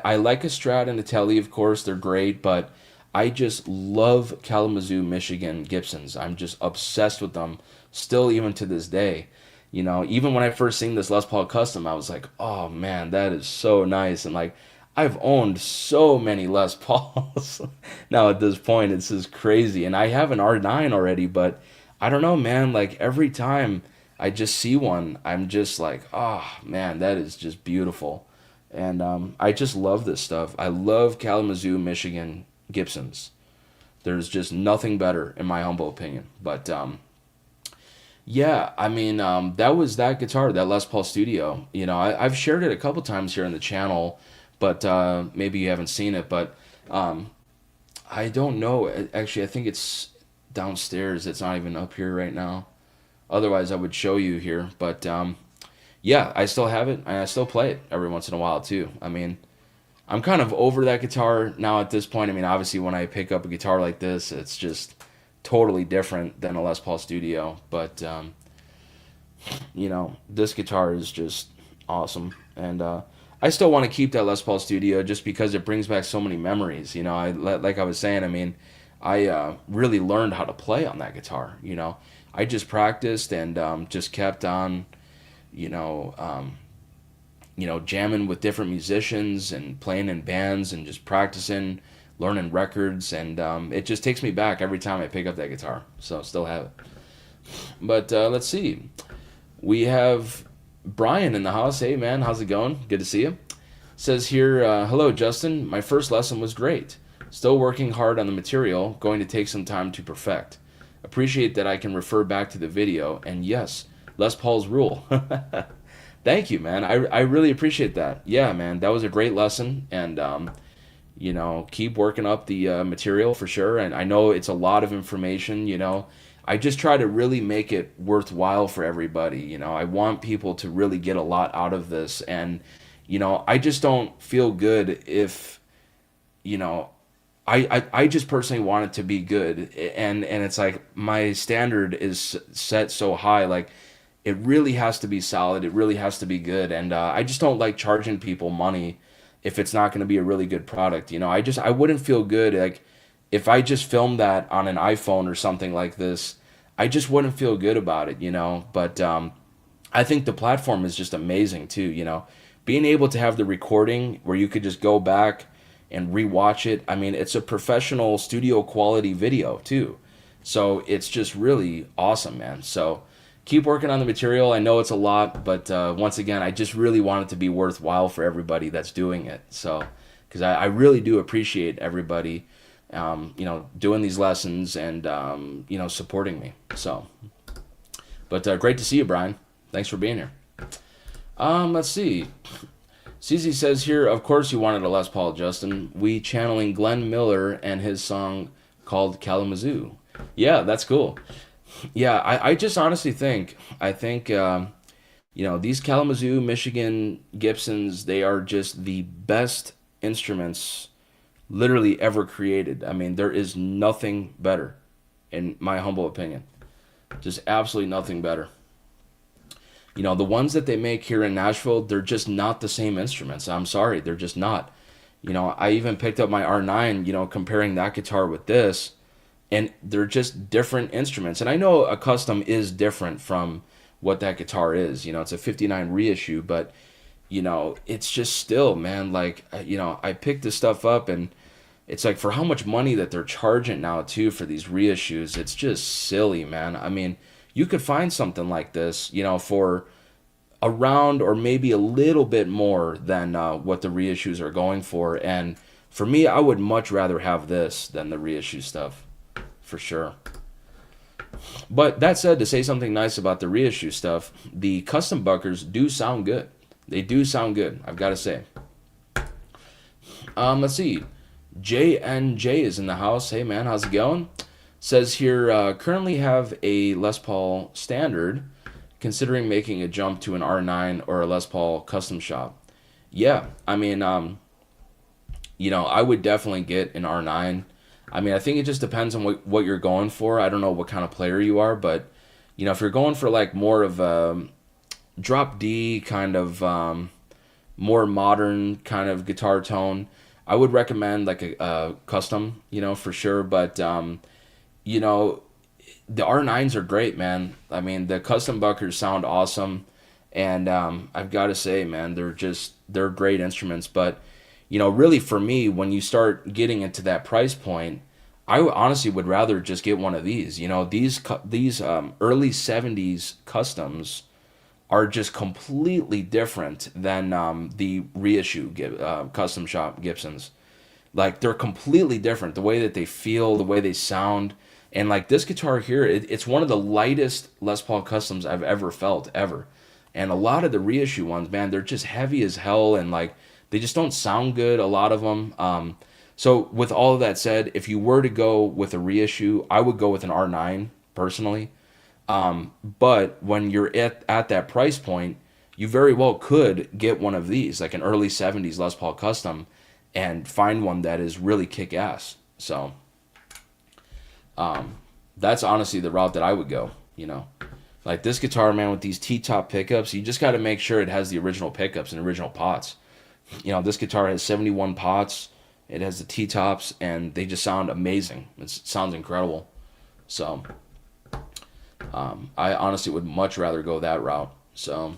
I like a Strat and a Tele, of course. They're great, but I just love Kalamazoo, Michigan Gibsons. I'm just obsessed with them, still even to this day. Even when I first seen this Les Paul Custom, I was like, oh man, that is so nice. And I've owned so many Les Pauls. Now at this point, it's just crazy. And I have an R9 already, but I don't know, man. Every time I just see one, I'm just like, oh man, that is just beautiful. And I just love this stuff. I love Kalamazoo, Michigan Gibsons. There's just nothing better, in my humble opinion. But yeah, I mean, that was that guitar, that Les Paul Studio. I've shared it a couple times here on the channel, but maybe you haven't seen it. But I don't know. Actually, I think it's downstairs. It's not even up here right now. Otherwise, I would show you here. But yeah, I still have it, and I still play it every once in a while too. I mean, I'm kind of over that guitar now at this point. I mean, obviously, when I pick up a guitar like this, it's just totally different than a Les Paul Studio. But this guitar is just awesome, and I still want to keep that Les Paul Studio just because it brings back so many memories. Like I was saying, I mean, I really learned how to play on that guitar. I just practiced and just kept on, jamming with different musicians and playing in bands and just practicing, learning records, and it just takes me back every time I pick up that guitar. So still have it. But let's see. We have Brian in the house. Hey, man, how's it going? Good to see you. Says here, hello, Justin. My first lesson was great. Still working hard on the material, going to take some time to perfect. Appreciate that I can refer back to the video, and yes, Les Paul's rule. Thank you, man. I really appreciate that. Yeah, man, that was a great lesson, and keep working up the material for sure. And I know it's a lot of information. I just try to really make it worthwhile for everybody. I want people to really get a lot out of this, and I just don't feel good if you know I just personally want it to be good, and it's like my standard is set so high, like it really has to be solid, it really has to be good, and I just don't like charging people money if it's not going to be a really good product. I wouldn't feel good, like if I just filmed that on an iPhone or something like this. I just wouldn't feel good about it. But I think the platform is just amazing too. Being able to have the recording where you could just go back and rewatch it. I mean, it's a professional studio quality video too. So it's just really awesome, man. So keep working on the material. I know it's a lot, but once again, I just really want it to be worthwhile for everybody that's doing it. So, because I really do appreciate everybody, doing these lessons and, supporting me. So, but great to see you, Brian. Thanks for being here. Let's see. CZ says here, of course you wanted a Les Paul, Justin. We channeling Glenn Miller and his song called Kalamazoo. Yeah, that's cool. Yeah, I just honestly think, these Kalamazoo, Michigan Gibsons, they are just the best instruments literally ever created. I mean, there is nothing better, in my humble opinion. Just absolutely nothing better. The ones that they make here in Nashville, they're just not the same instruments. I'm sorry, they're just not. I even picked up my R9, comparing that guitar with this, and they're just different instruments. And I know a custom is different from what that guitar is. It's a 59 reissue, but, it's just still, man, like, I picked this stuff up, and it's like for how much money that they're charging now, too, for these reissues, it's just silly, man. I mean, you could find something like this, for around or maybe a little bit more than what the reissues are going for. And for me, I would much rather have this than the reissue stuff, for sure. But that said, to say something nice about the reissue stuff, the custom buckers do sound good. They do sound good, I've got to say. Let's see. JNJ is in the house. Hey, man, how's it going? Says here, currently have a Les Paul standard, considering making a jump to an R9 or a Les Paul custom shop. Yeah, I mean, I would definitely get an R9. I mean, I think it just depends on what you're going for. I don't know what kind of player you are, but, if you're going for like more of a drop D kind of more modern kind of guitar tone, I would recommend like a custom, for sure. But, the R9s are great, man. I mean, the custom buckers sound awesome. And I've got to say, man, they're great instruments. But, really for me, when you start getting into that price point, I honestly would rather just get one of these. These early 70s customs are just completely different than the reissue custom shop Gibsons. Like, they're completely different. The way that they feel, the way they sound. And like this guitar here, it's one of the lightest Les Paul customs I've ever felt, ever. And a lot of the reissue ones, man, they're just heavy as hell, and like they just don't sound good, a lot of them. So with all of that said, if you were to go with a reissue, I would go with an R9 personally. But when you're at that price point, you very well could get one of these, like an early 70s Les Paul custom, and find one that is really kick-ass. So that's honestly the route that I would go, Like this guitar, man, with these T-top pickups, you just got to make sure it has the original pickups and original pots. This guitar has 71 pots. It has the T-tops, and they just sound amazing. It sounds incredible. So I honestly would much rather go that route. So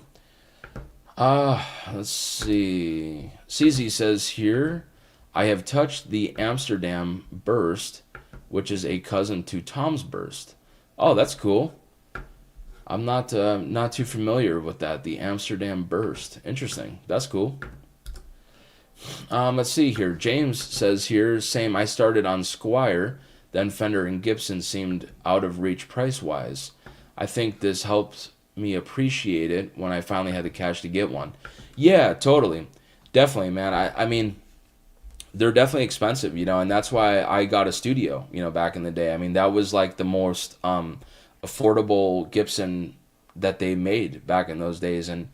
let's see. CZ says here, I have touched the Amsterdam Burst, which is a cousin to Tom's Burst. Oh, that's cool. I'm not too familiar with that. The Amsterdam Burst. Interesting. That's cool. Let's see here. James says here, same. I started on Squire, then Fender and Gibson seemed out of reach price wise. I think this helped me appreciate it when I finally had the cash to get one. Yeah, totally, definitely, man. I mean, they're definitely expensive, and that's why I got a studio, back in the day. I mean, that was like the most affordable Gibson that they made back in those days, and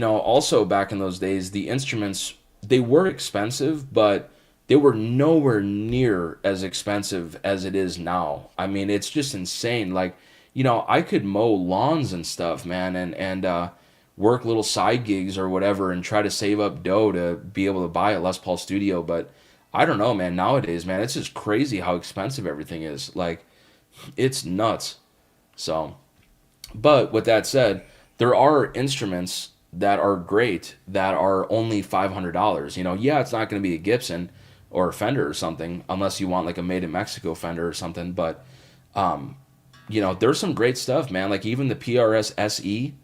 also back in those days, the instruments, they were expensive, but they were nowhere near as expensive as it is now. I mean, it's just insane. Like, I could mow lawns and stuff, man, and work little side gigs or whatever and try to save up dough to be able to buy a Les Paul Studio. But I don't know, man. Nowadays, man, it's just crazy how expensive everything is. Like, it's nuts. So, but with that said, there are instruments that are great that are only $500. Yeah, it's not going to be a Gibson or a Fender or something unless you want like a made in Mexico Fender or something. But there's some great stuff, man. Like even the PRS SE,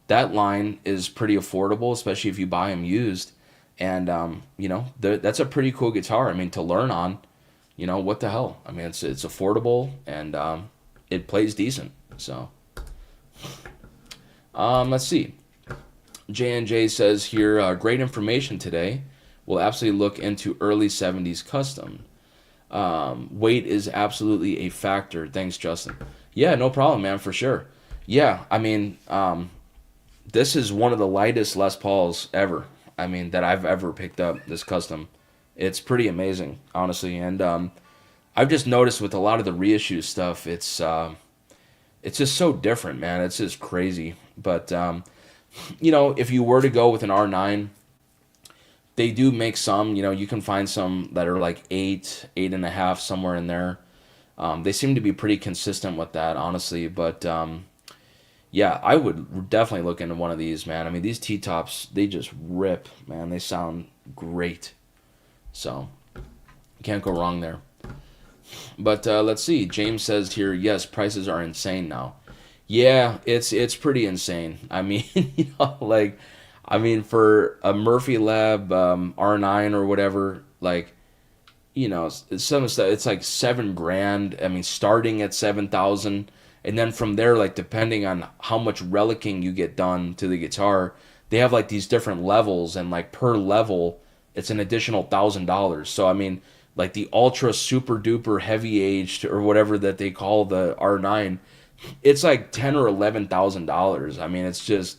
that line is pretty affordable, especially if you buy them used. And that's a pretty cool guitar. I mean, to learn on, what the hell? I mean, it's affordable and it plays decent. So, let's see. J&J says here, great information today. We'll absolutely look into early 70s custom. Weight is absolutely a factor. Thanks, Justin. Yeah, no problem, man, for sure. Yeah, I mean, this is one of the lightest Les Pauls ever. I mean, that I've ever picked up, this custom. It's pretty amazing, honestly. And I've just noticed with a lot of the reissue stuff, it's just so different, man. It's just crazy. But if you were to go with an R9, they do make some, you can find some that are like 8.5, somewhere in there. They seem to be pretty consistent with that, honestly. But yeah, I would definitely look into one of these, man. I mean, these T-tops, they just rip, man. They sound great. So, can't go wrong there. But let's see. James says here, yes, prices are insane now. Yeah, it's pretty insane. I mean, for a Murphy Lab R9 or whatever, like, some stuff, it's like $7,000. I mean, starting at 7,000, and then from there, like, depending on how much relicking you get done to the guitar, they have like these different levels, and like per level, it's an additional $1,000. So I mean, like the ultra super duper heavy aged or whatever that they call the R9, it's like $10,000 or $11,000. I mean, it's just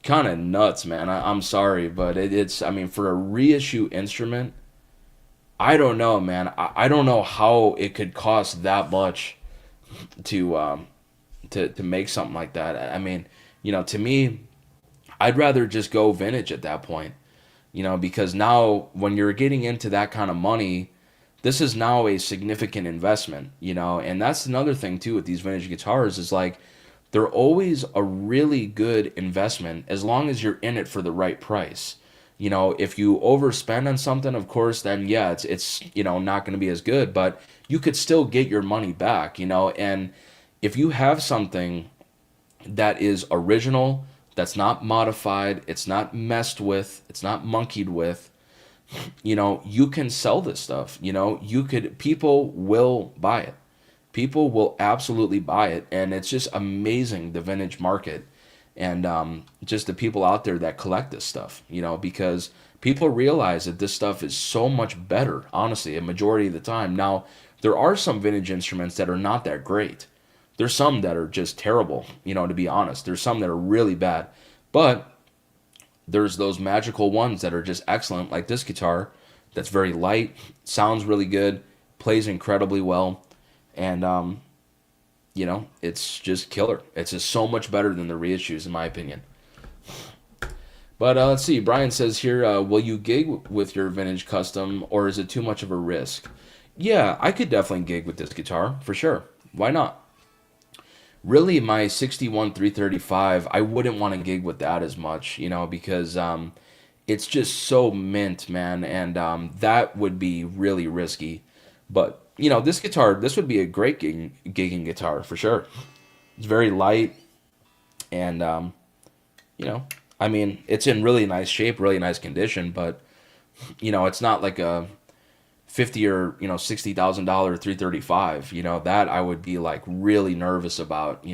kind of nuts, man. I'm sorry, but it's, I mean, for a reissue instrument, I don't know, man. I don't know how it could cost that much to make something like that. I mean, to me, I'd rather just go vintage at that point, because now when you're getting into that kind of money, this is now a significant investment, and that's another thing too with these vintage guitars is like they're always a really good investment as long as you're in it for the right price. If you overspend on something, of course, then yeah, it's not going to be as good, but you could still get your money back, and if you have something that is original, that's not modified, it's not messed with, it's not monkeyed with, you can sell this stuff. People will buy it. People will absolutely buy it, and it's just amazing, the vintage market, and just the people out there that collect this stuff, because people realize that this stuff is so much better, honestly, a majority of the time. Now, there are some vintage instruments that are not that great. There's some that are just terrible, to be honest. There's some that are really bad, but there's those magical ones that are just excellent, like this guitar that's very light, sounds really good, plays incredibly well, and it's just killer. It's just so much better than the reissues, in my opinion. But let's see. Brian says here, will you gig with your vintage custom, or is it too much of a risk? Yeah, I could definitely gig with this guitar, for sure. Why not? Really, my 61 335, I wouldn't want to gig with that as much, because it's just so mint, man, and that would be really risky. But this guitar, this would be a great gigging guitar for sure. It's very light, And you know, I mean, it's in really nice shape, really nice condition, but it's not like a 50 or $60,000 335. That I would be like really nervous about.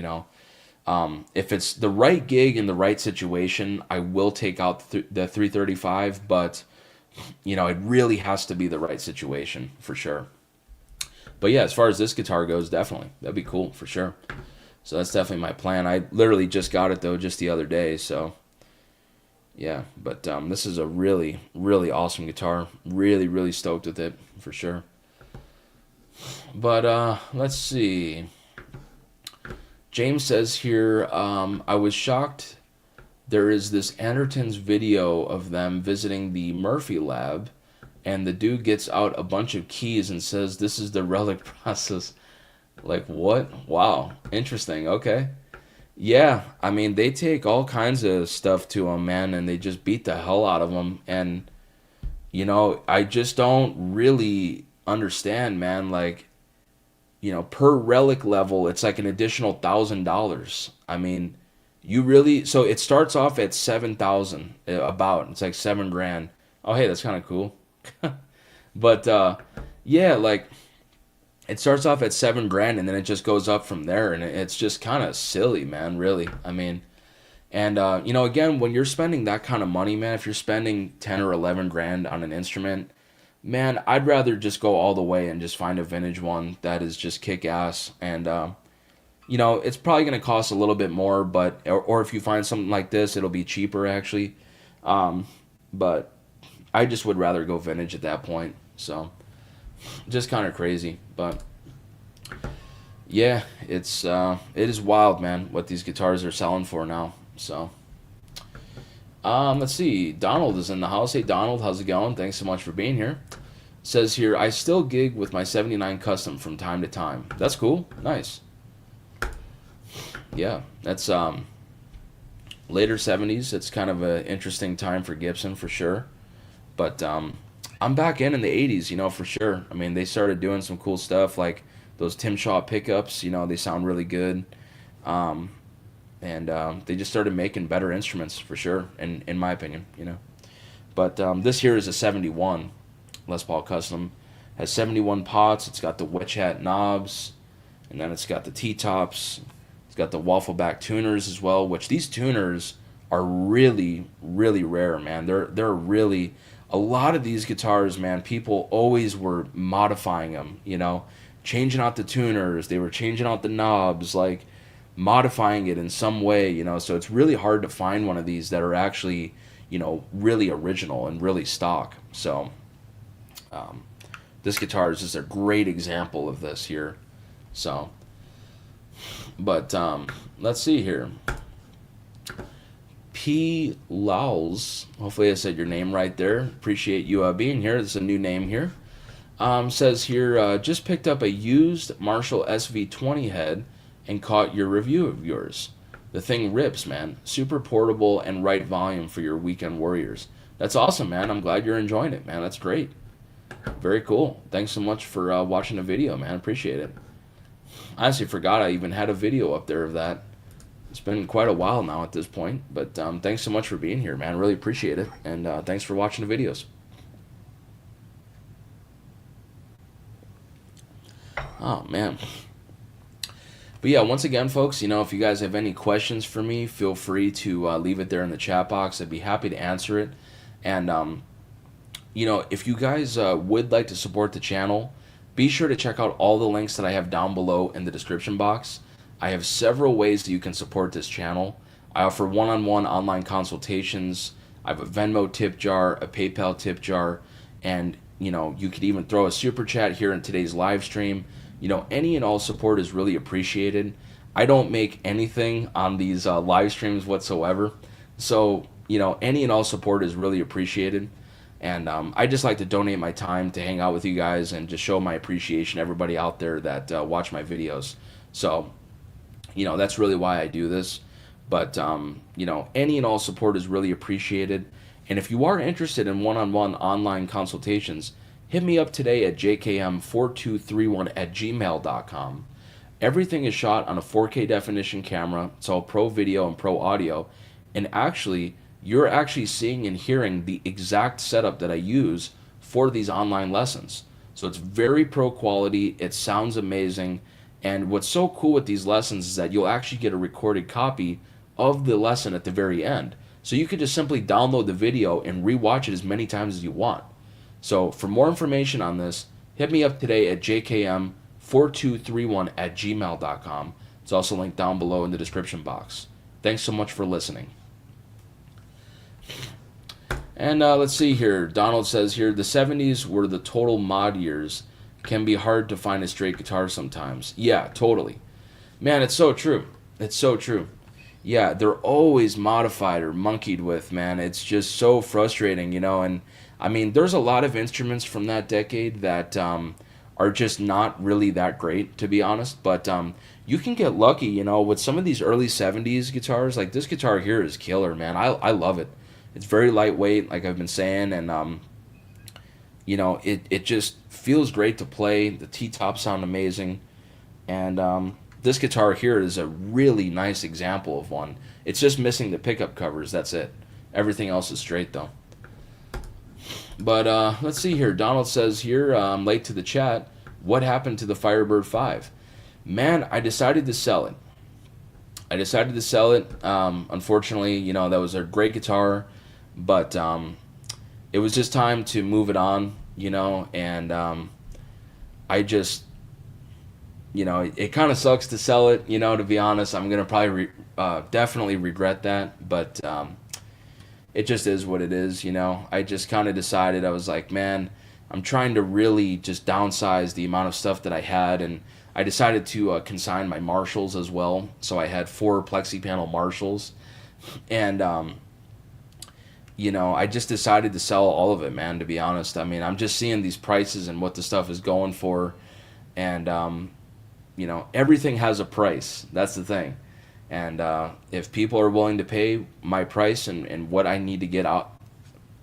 If it's the right gig in the right situation, I will take out the 335, but it really has to be the right situation for sure. But yeah, as far as this guitar goes, definitely that'd be cool for sure. So that's definitely my plan. I literally just got it though just the other day, so yeah. But this is a really really awesome guitar. Really really stoked with it for sure. But let's see. James says here, I was shocked. There is this Anderton's video of them visiting the Murphy lab, and the dude gets out a bunch of keys and says this is the relic process. Like, what? Wow. Interesting. Okay. Yeah, I mean, they take all kinds of stuff to them, man, and they just beat the hell out of them. And, I just don't really understand, man. Like, per relic level, it's like an additional $1,000. I mean, you really, so it starts off at 7,000, about, it's like 7 grand. Oh, hey, that's kind of cool. But, yeah, like, it starts off at 7 grand and then it just goes up from there, and it's just kind of silly, man, really. I mean, and again, when you're spending that kind of money, man, if you're spending 10 or 11 grand on an instrument, man, I'd rather just go all the way and just find a vintage one that is just kick ass. And it's probably going to cost a little bit more, but or if you find something like this, it'll be cheaper actually. But I just would rather go vintage at that point. So just kind of crazy, but yeah, it is wild, man, what these guitars are selling for now. So let's see. Donald is in the house. Hey, Donald, how's it going? Thanks so much for being here. Says here, I still gig with my 79 Custom from time to time. That's cool. Nice. Yeah, that's later 70s. It's kind of an interesting time for Gibson for sure. But I'm back in the 80s, for sure. I mean, they started doing some cool stuff like those Tim Shaw pickups. They sound really good. And they just started making better instruments for sure, in my opinion. But this here is a 71 Les Paul Custom. Has 71 pots. It's got the witch hat knobs, and then it's got the T-tops. It's got the waffle back tuners as well, which these tuners are really, really rare, man. They're really, a lot of these guitars, man, people always were modifying them, changing out the tuners. They were changing out the knobs, like modifying it in some way, so it's really hard to find one of these that are actually, really original and really stock. So this guitar is just a great example of this here. So, but let's see here. P. Lowles, hopefully I said your name right there. Appreciate you being here. This is a new name here. Says here, just picked up a used Marshall SV20 head and caught your review of yours. The thing rips, man. Super portable and right volume for your weekend warriors. That's awesome, man. I'm glad you're enjoying it, man. That's great. Very cool. Thanks so much for watching the video, man. Appreciate it. I honestly forgot I even had a video up there of that. It's been quite a while now at this point, but thanks so much for being here, man. Really appreciate it, and thanks for watching the videos. Oh, man. But yeah, once again, folks, if you guys have any questions for me, feel free to leave it there in the chat box. I'd be happy to answer it. And, if you guys would like to support the channel, be sure to check out all the links that I have down below in the description box. I have several ways that you can support this channel. I offer one-on-one online consultations. I have a Venmo tip jar, a PayPal tip jar, and, you could even throw a super chat here in today's live stream. Any and all support is really appreciated. I don't make anything on these live streams whatsoever. So, any and all support is really appreciated. And I just like to donate my time to hang out with you guys and just show my appreciation to everybody out there that watch my videos. So, that's really why I do this. But, any and all support is really appreciated. And if you are interested in one-on-one online consultations, hit me up today at jkm4231@gmail.com. Everything is shot on a 4K definition camera. It's all pro video and pro audio. And actually, you're actually seeing and hearing the exact setup that I use for these online lessons. So it's very pro quality. It sounds amazing. And what's so cool with these lessons is that you'll actually get a recorded copy of the lesson at the very end. So you could just simply download the video and rewatch it as many times as you want. So for more information on this, hit me up today at jkm4231@gmail.com. It's also linked down below in the description box. Thanks so much for listening. And let's see here. Donald says here, the 70s were the total mod years. Can be hard to find a straight guitar sometimes. Yeah, totally. Man, it's so true. It's so true. Yeah, they're always modified or monkeyed with, man. It's just so frustrating, you know. And I mean, there's a lot of instruments from that decade that are just not really that great, to be honest. But you can get lucky, you know, with some of these early 70s guitars. Like this guitar here is killer, man. I love it. It's very lightweight, like I've been saying, and you know, it just feels great to play. The T-tops sound amazing, and this guitar here is a really nice example of one. It's just missing the pickup covers. That's it. Everything else is straight though. But let's see here. Donald says here, I'm late to the chat. What happened to the Firebird 5? Man, I decided to sell it. Unfortunately, you know, that was a great guitar, but it was just time to move it on, you know, and I just, you know, it kind of sucks to sell it, you know, to be honest. I'm going to probably definitely regret that, but it just is what it is, you know. I just kind of decided, I was like, man, I'm trying to really just downsize the amount of stuff that I had, and I decided to consign my Marshalls as well. So I had 4 Plexi panel Marshalls, and you know, I just decided to sell all of it, man, to be honest. I mean, I'm just seeing these prices and what the stuff is going for, and you know, everything has a price. That's the thing. And if people are willing to pay my price and what I need to get out,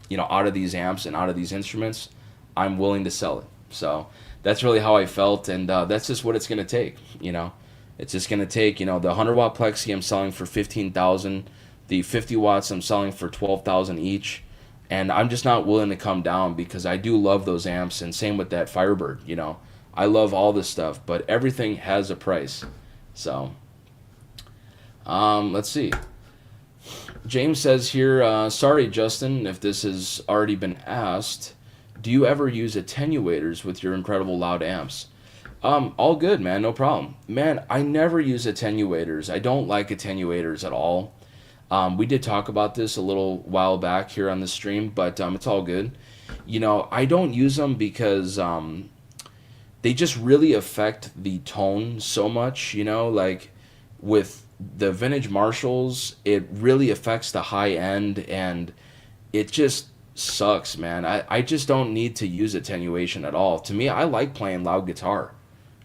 you know, out of these amps and out of these instruments, I'm willing to sell it. So that's really how I felt, and that's just what it's going to take, you know. It's just going to take, you know, the 100 watt Plexi I'm selling for $15,000, the 50 watts I'm selling for $12,000 each, and I'm just not willing to come down because I do love those amps, and same with that Firebird, you know. I love all this stuff, but everything has a price. So let's see. James says here, sorry Justin if this has already been asked, do you ever use attenuators with your incredible loud amps? All good, man, no problem. Man, I never use attenuators. I don't like attenuators at all. We did talk about this a little while back here on the stream, but it's all good. You know, I don't use them because they just really affect the tone so much, you know, like with the vintage Marshalls, it really affects the high end, and it just sucks, man. I just don't need to use attenuation at all. To me, I like playing loud guitar.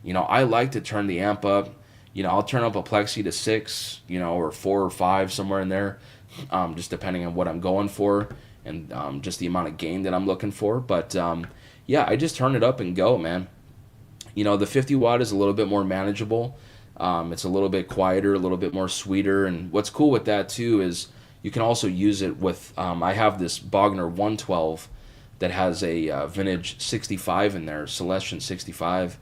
You know, I like to turn the amp up. You know, I'll turn up a Plexi to 6, you know, or 4 or 5, somewhere in there, just depending on what I'm going for and just the amount of gain that I'm looking for. But yeah, I just turn it up and go, man. You know, the 50 watt is a little bit more manageable. It's a little bit quieter, a little bit more sweeter. And what's cool with that too is you can also use it with, I have this Bogner 112 that has a vintage 65 in there, Celestion 65.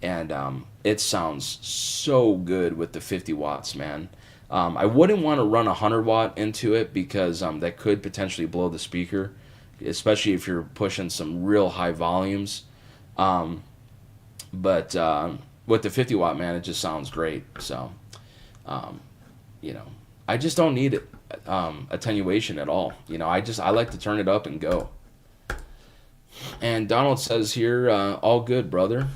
And it sounds so good with the 50 watts, man. I wouldn't want to run a 100 watt into it because that could potentially blow the speaker, especially if you're pushing some real high volumes. But with the 50 watt, man, it just sounds great. So, you know, I just don't need attenuation at all. You know, I like to turn it up and go. And Donald says here, all good, brother.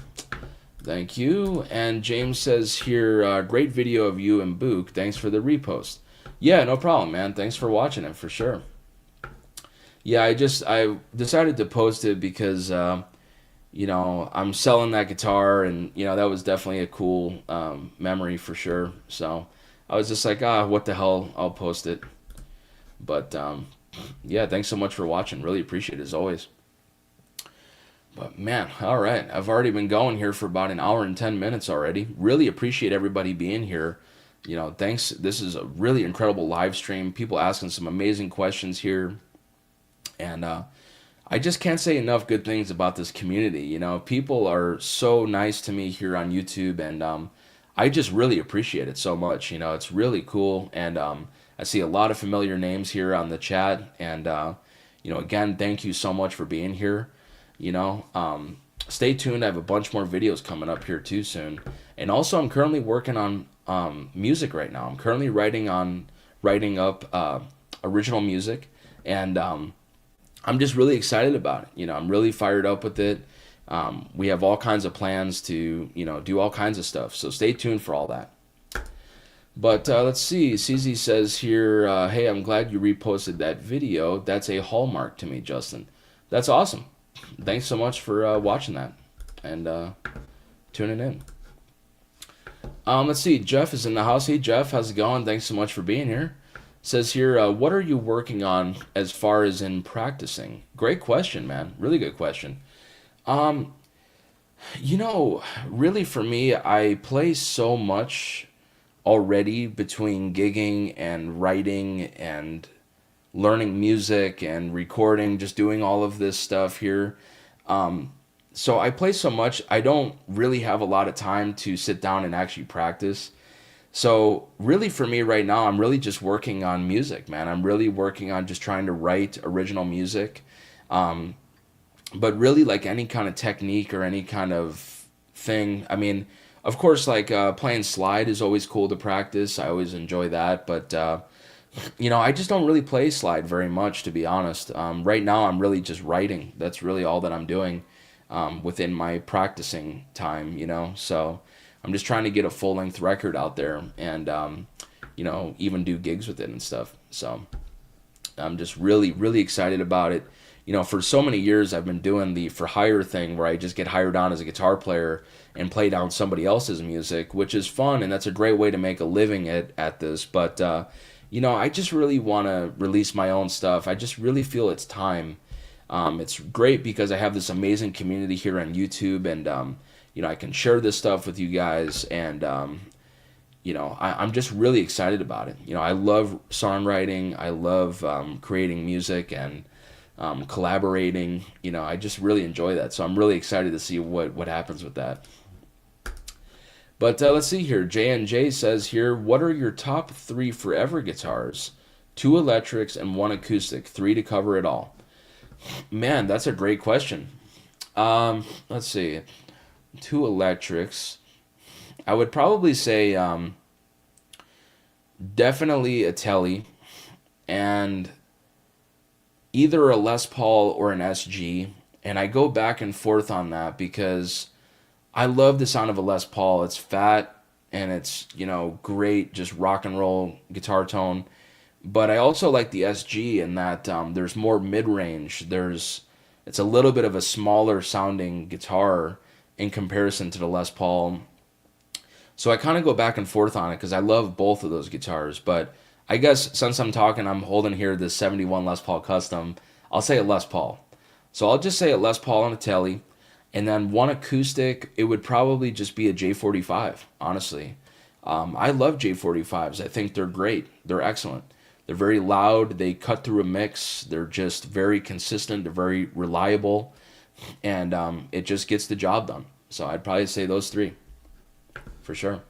Thank you. And James says here, great video of you and Book. Thanks for the repost. Yeah, no problem, man. Thanks for watching it, for sure. Yeah, I decided to post it because, you know, I'm selling that guitar, and, you know, that was definitely a cool memory for sure. So I was just like, what the hell, I'll post it. But, yeah, thanks so much for watching. Really appreciate it, as always. But man, all right. I've already been going here for about an hour and 10 minutes already. Really appreciate everybody being here. Thanks. This is a really incredible live stream. People asking some amazing questions here. And I just can't say enough good things about this community. People are so nice to me here on YouTube, and I just really appreciate it so much. It's really cool. And I see a lot of familiar names here on the chat. And, again, thank you so much for being here. Stay tuned. I have a bunch more videos coming up here too soon. And also, I'm currently working on music right now. I'm currently writing up original music, and I'm just really excited about it. I'm really fired up with it. We have all kinds of plans to do all kinds of stuff. So stay tuned for all that. But let's see. CZ says here, hey, I'm glad you reposted that video. That's a hallmark to me, Justin. That's awesome. Thanks so much for watching that and tuning in. Let's see. Jeff is in the house. Hey, Jeff, how's it going? Thanks so much for being here. Says here, what are you working on as far as in practicing? Great question, man. Really good question. Really for me, I play so much already between gigging and writing and learning music and recording, just doing all of this stuff here. So I play so much, I don't really have a lot of time to sit down and actually practice. So really for me right now, I'm really just working on music, man. I'm really working on just trying to write original music. But really like any kind of technique or any kind of thing. I mean, of course, like playing slide is always cool to practice. I always enjoy that. But, I just don't really play slide very much, to be honest. Right now, I'm really just writing. That's really all that I'm doing within my practicing time, So I'm just trying to get a full-length record out there and, even do gigs with it and stuff. So I'm just really, really excited about it. For so many years, I've been doing the for hire thing where I just get hired on as a guitar player and play down somebody else's music, which is fun, and that's a great way to make a living at this. But, I just really want to release my own stuff. I just really feel it's time. It's great because I have this amazing community here on YouTube, and, I can share this stuff with you guys, and, I'm just really excited about it. I love songwriting. I love creating music and collaborating. I just really enjoy that. So I'm really excited to see what happens with that. But let's see here. J&J says here, what are your top 3 forever guitars? 2 electrics and 1 acoustic. 3 to cover it all. Man, that's a great question. Let's see. 2 electrics. I would probably say definitely a Tele and either a Les Paul or an SG. And I go back and forth on that because I love the sound of a Les Paul. It's fat and it's, great, just rock and roll guitar tone. But I also like the SG in that there's more mid-range. It's a little bit of a smaller sounding guitar in comparison to the Les Paul. So I kind of go back and forth on it because I love both of those guitars. But I guess since I'm holding here this 71 Les Paul Custom, I'll say a Les Paul. So I'll just say a Les Paul and a Tele. And then 1 acoustic, it would probably just be a J45, honestly. I love J45s. I think they're great. They're excellent. They're very loud. They cut through a mix. They're just very consistent. They're very reliable. And it just gets the job done. So I'd probably say those 3, for sure.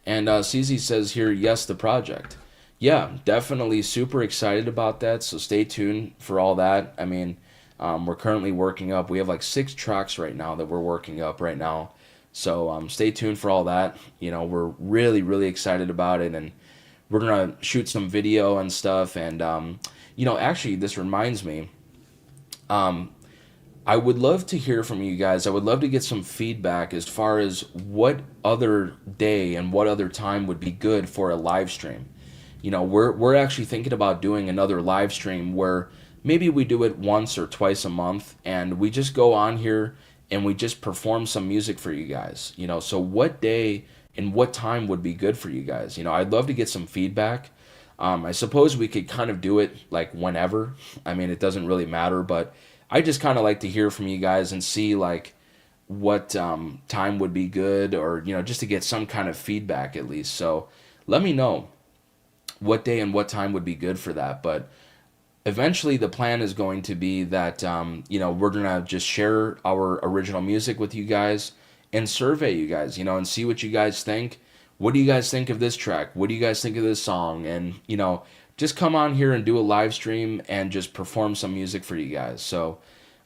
And CZ says here, yes, the project. Yeah, definitely super excited about that. So stay tuned for all that. I mean, we're currently working up. We have like 6 tracks right now that we're working up right now. So stay tuned for all that. We're really, really excited about it. And we're going to shoot some video and stuff. And, actually, this reminds me. I would love to hear from you guys. I would love to get some feedback as far as what other day and what other time would be good for a live stream. We're actually thinking about doing another live stream where maybe we do it once or twice a month and we just go on here and we just perform some music for you guys. So what day and what time would be good for you guys? I'd love to get some feedback. I suppose we could kind of do it like whenever. I mean, it doesn't really matter, but I just kind of like to hear from you guys and see like what time would be good, or just to get some kind of feedback at least. So let me know what day and what time would be good for that. But eventually the plan is going to be that we're gonna just share our original music with you guys and survey you guys, and see what you guys think. What do you guys think of this track? What do you guys think of this song? And just come on here and do a live stream and just perform some music for you guys. So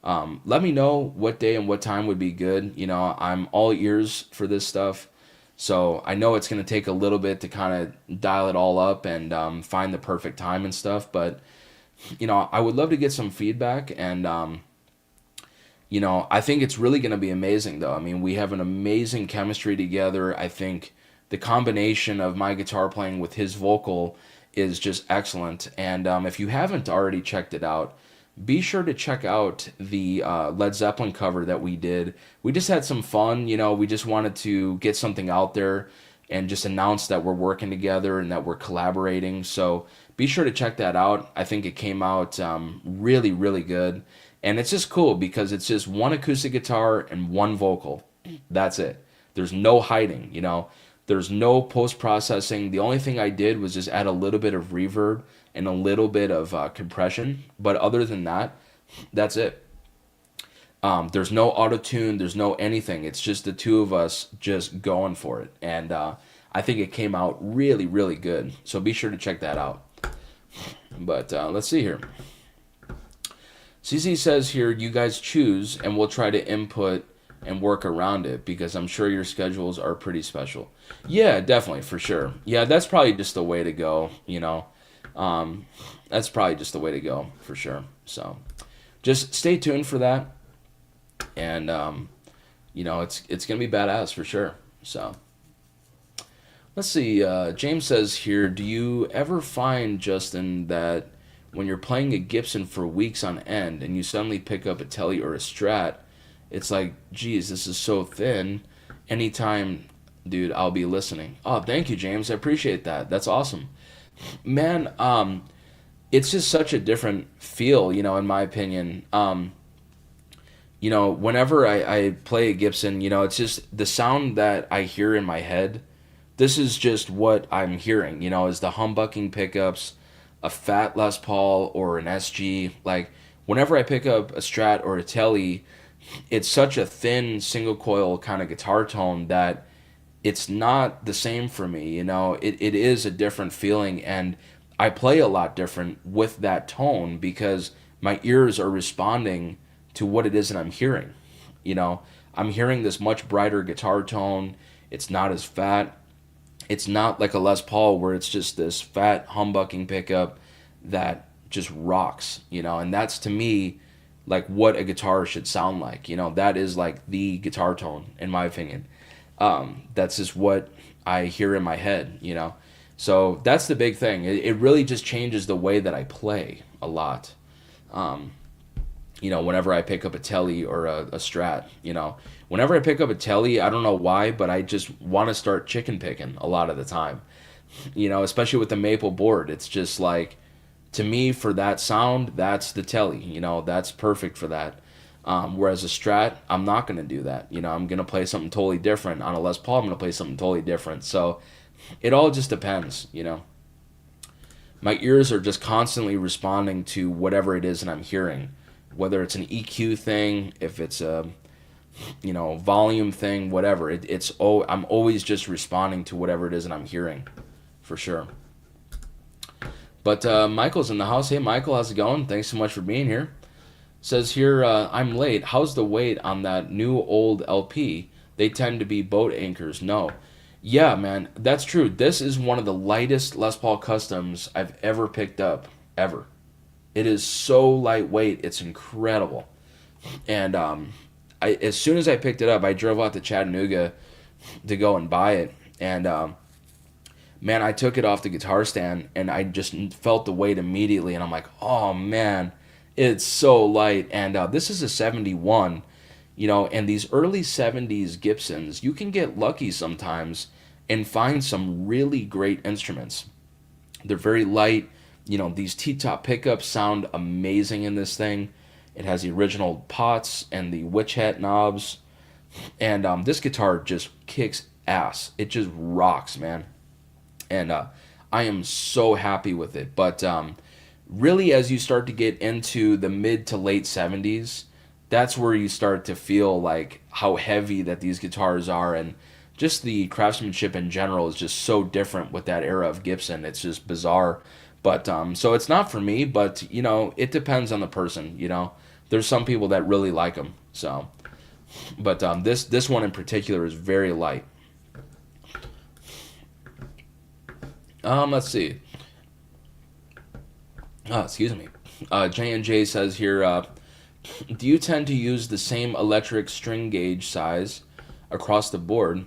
let me know what day and what time would be good. I'm all ears for this stuff. So I know it's going to take a little bit to kind of dial it all up and find the perfect time and stuff. But, I would love to get some feedback. And, I think it's really going to be amazing, though. I mean, we have an amazing chemistry together. I think the combination of my guitar playing with his vocal is just excellent. And if you haven't already checked it out, be sure to check out the Led Zeppelin cover that we did. We just had some fun, we just wanted to get something out there and just announce that we're working together and that we're collaborating. So be sure to check that out. I think it came out really, really good. And it's just cool because it's just one acoustic guitar and one vocal. That's it. There's no hiding, There's no post-processing. The only thing I did was just add a little bit of reverb and a little bit of compression. But other than that, that's it. There's no auto-tune. There's no anything. It's just the two of us just going for it. And I think it came out really, really good. So be sure to check that out. But let's see here. CC says here, you guys choose and we'll try to input and work around it because I'm sure your schedules are pretty special. Yeah, definitely, for sure. Yeah, that's probably just the way to go, That's probably just the way to go, for sure. So just stay tuned for that. And, it's going to be badass for sure. So let's see. James says here, do you ever find, Justin, that when you're playing a Gibson for weeks on end and you suddenly pick up a Tele or a Strat, it's like, geez, this is so thin. Anytime, dude, I'll be listening. Oh, thank you, James. I appreciate that. That's awesome. Man, it's just such a different feel, in my opinion. Whenever I play a Gibson, it's just the sound that I hear in my head. This is just what I'm hearing, is the humbucking pickups, a fat Les Paul or an SG. Like, whenever I pick up a Strat or a Tele, it's such a thin single coil kind of guitar tone that it's not the same for me. It is a different feeling, and I play a lot different with that tone because my ears are responding to what it is that I'm hearing. I'm hearing this much brighter guitar tone. It's not as fat. It's not like a Les Paul where it's just this fat humbucking pickup that just rocks, and that's to me like what a guitar should sound like. That is like the guitar tone in my opinion. That's just what I hear in my head, So that's the big thing. It really just changes the way that I play a lot. Whenever I pick up a Tele or a Strat, whenever I pick up a Tele, I don't know why, but I just want to start chicken picking a lot of the time, especially with the maple board. It's just like, to me, for that sound, that's the Tele, that's perfect for that. Whereas a Strat, I'm not going to do that. I'm going to play something totally different. On a Les Paul, I'm going to play something totally different. So it all just depends, My ears are just constantly responding to whatever it is that I'm hearing. Whether it's an EQ thing, if it's a, volume thing, whatever. I'm always just responding to whatever it is that I'm hearing, for sure. But Michael's in the house. Hey, Michael, how's it going? Thanks so much for being here. Says here, I'm late. How's the weight on that new old LP? They tend to be boat anchors. No. Yeah, man, that's true. This is one of the lightest Les Paul Customs I've ever picked up, ever. It is so lightweight. It's incredible. And as soon as I picked it up, I drove out to Chattanooga to go and buy it. And, man, I took it off the guitar stand, and I just felt the weight immediately. And I'm like, oh, man, it's so light. And this is a 71, and these early 70s Gibsons, you can get lucky sometimes and find some really great instruments. They're very light. These T-top pickups sound amazing in this thing. It has the original pots and the witch hat knobs. And this guitar just kicks ass. It just rocks, man. And I am so happy with it. But really, as you start to get into the mid to late 70s, that's where you start to feel like how heavy that these guitars are, and just the craftsmanship in general is just so different with that era of Gibson. It's just bizarre. But so it's not for me, but it depends on the person. There's some people that really like them. So, but this one in particular is very light. Let's see. Excuse me. J&J says here, do you tend to use the same electric string gauge size across the board,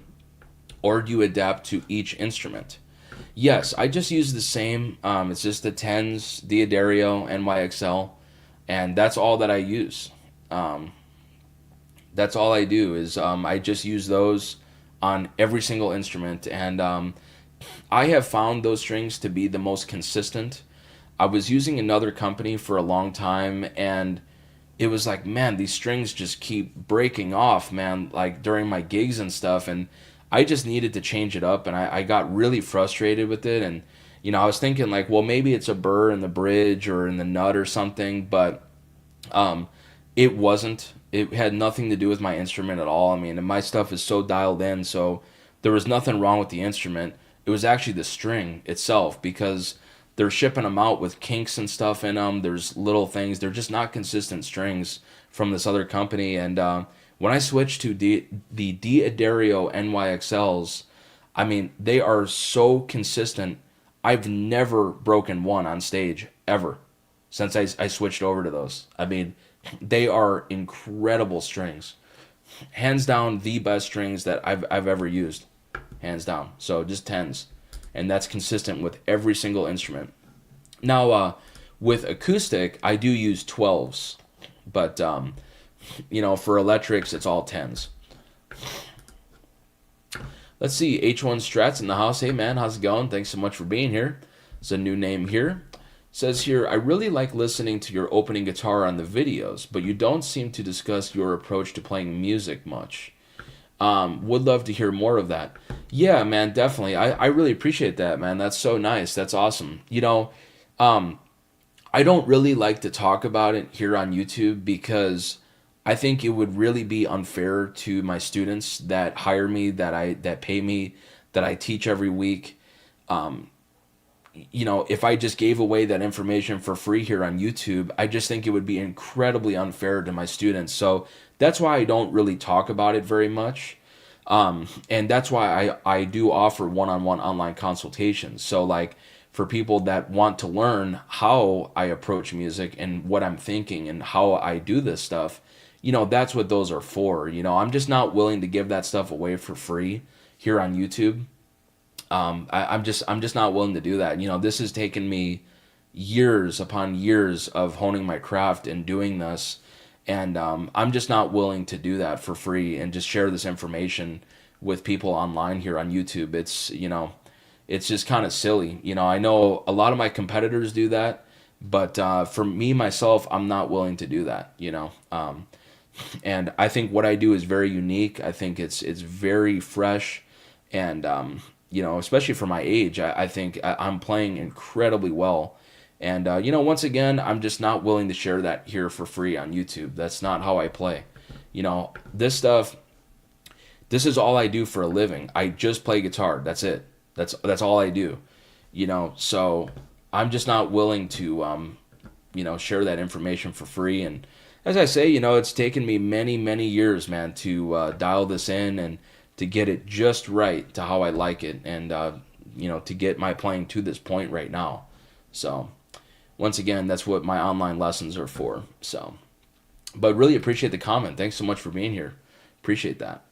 or do you adapt to each instrument? Yes, I just use the same. It's just the 10s, the Addario, NYXL, and that's all that I use. That's all I do is I just use those on every single instrument, and I have found those strings to be the most consistent. I was using another company for a long time, and it was like, man, these strings just keep breaking off, man, like during my gigs and stuff, and I just needed to change it up, and I got really frustrated with it, and I was thinking like, well, maybe it's a burr in the bridge or in the nut or something, but it wasn't. It had nothing to do with my instrument at all. I mean, and my stuff is so dialed in, so there was nothing wrong with the instrument. It was actually the string itself, because they're shipping them out with kinks and stuff in them. There's little things. They're just not consistent strings from this other company. And when I switched to the D'Addario NYXLs, I mean, they are so consistent. I've never broken one on stage, ever, since I switched over to those. I mean, they are incredible strings. Hands down, the best strings that I've ever used. Hands down. So just 10s. And that's consistent with every single instrument. Now, with acoustic, I do use 12s. But, for electrics, it's all 10s. Let's see. H1 Strats in the house. Hey, man, how's it going? Thanks so much for being here. It's a new name here. Says here, I really like listening to your opening guitar on the videos, but you don't seem to discuss your approach to playing music much. Would love to hear more of that. Yeah, man, definitely. I really appreciate that, man. That's so nice. That's awesome. I don't really like to talk about it here on YouTube, because I think it would really be unfair to my students that hire me, that pay me, that I teach every week. If I just gave away that information for free here on YouTube, I just think it would be incredibly unfair to my students. So that's why I don't really talk about it very much. And that's why I do offer one-on-one online consultations. So like for people that want to learn how I approach music and what I'm thinking and how I do this stuff, that's what those are for. I'm just not willing to give that stuff away for free here on YouTube. I'm just not willing to do that. This has taken me years upon years of honing my craft and doing this, and I'm just not willing to do that for free and just share this information with people online here on YouTube. It's just kind of silly. I know a lot of my competitors do that, but for me myself, I'm not willing to do that. And I think what I do is very unique. I think it's very fresh, and especially for my age, I think I'm playing incredibly well. And, once again, I'm just not willing to share that here for free on YouTube. That's not how I play. This stuff, this is all I do for a living. I just play guitar. That's it. That's all I do. So I'm just not willing to, share that information for free. And as I say, it's taken me many, many years, man, to dial this in and to get it just right to how I like it, and to get my playing to this point right now. So once again, that's what my online lessons are for. So, but really appreciate the comment. Thanks so much for being here. Appreciate that.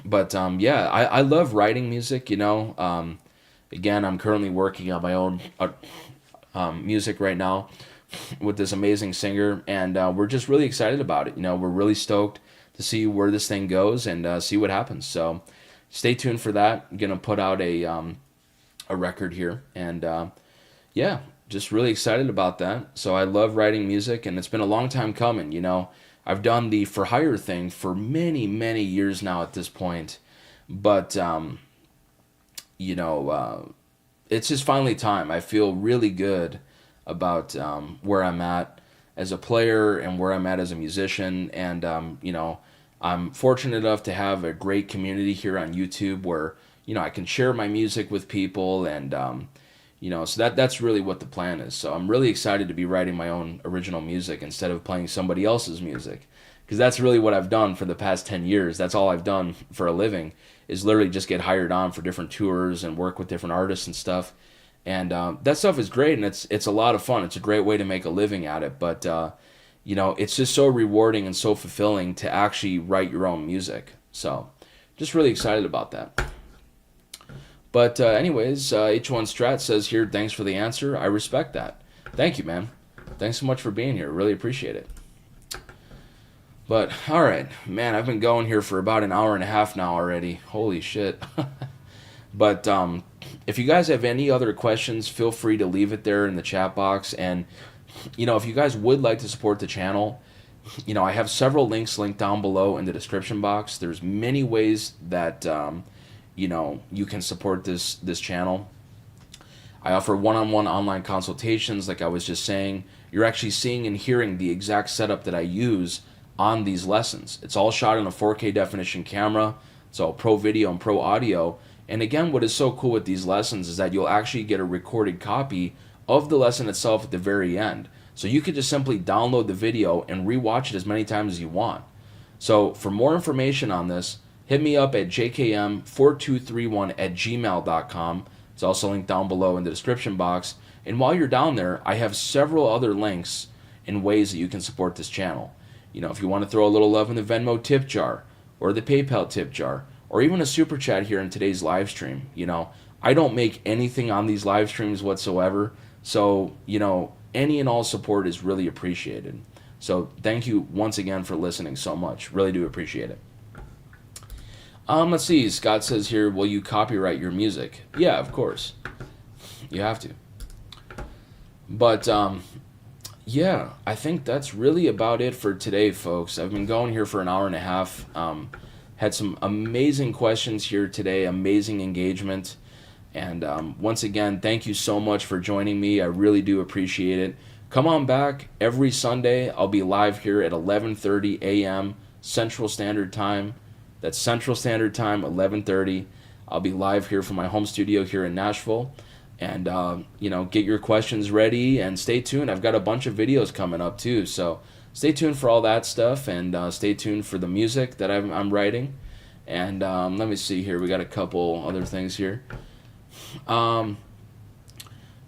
But yeah, I love writing music. Again, I'm currently working on my own music right now with this amazing singer, and we're just really excited about it. We're really stoked to see where this thing goes and see what happens. So stay tuned for that. I'm gonna put out a record here, and yeah, just really excited about that. So I love writing music, and it's been a long time coming. I've done the for hire thing for many, many years now at this point, but you know, it's just finally time. I feel really good about where I'm at as a player and where I'm at as a musician, and I'm fortunate enough to have a great community here on YouTube where I can share my music with people, and so that's really what the plan is. So I'm really excited to be writing my own original music instead of playing somebody else's music, because that's really what I've done for the past 10 years. That's all I've done for a living, is literally just get hired on for different tours and work with different artists and stuff. And that stuff is great, and it's a lot of fun. It's a great way to make a living at it. But it's just so rewarding and so fulfilling to actually write your own music. So just really excited about that. But anyways, H1 Strat says here, thanks for the answer. I respect that. Thank you, man. Thanks so much for being here. Really appreciate it. But, all right. Man, I've been going here for about an hour and a half now already. Holy shit. But if you guys have any other questions, feel free to leave it there in the chat box. And, if you guys would like to support the channel, I have several links linked down below in the description box. There's many ways that, you can support this channel. I offer one-on-one online consultations, like I was just saying. You're actually seeing and hearing the exact setup that I use on these lessons. It's all shot on a 4K definition camera. It's all pro video and pro audio. And again, what is so cool with these lessons is that you'll actually get a recorded copy of the lesson itself at the very end. So you could just simply download the video and rewatch it as many times as you want. So for more information on this, hit me up at jkm4231@gmail.com. It's also linked down below in the description box. And while you're down there, I have several other links and ways that you can support this channel. If you want to throw a little love in the Venmo Tip Jar or the PayPal Tip Jar or even a Super Chat here in today's live stream, I don't make anything on these live streams whatsoever. So, any and all support is really appreciated. So thank you once again for listening so much. Really do appreciate it. Let's see. Scott says here, will you copyright your music? Yeah, of course. You have to. But, yeah, I think that's really about it for today, folks. I've been going here for an hour and a half. Had some amazing questions here today, amazing engagement. And once again, thank you so much for joining me. I really do appreciate it. Come on back every Sunday. I'll be live here at 11:30 a.m. Central Standard Time. That's Central Standard Time, 11:30. I'll be live here from my home studio here in Nashville. And, get your questions ready and stay tuned. I've got a bunch of videos coming up too. So stay tuned for all that stuff, and stay tuned for the music that I'm writing. And let me see here. We got a couple other things here.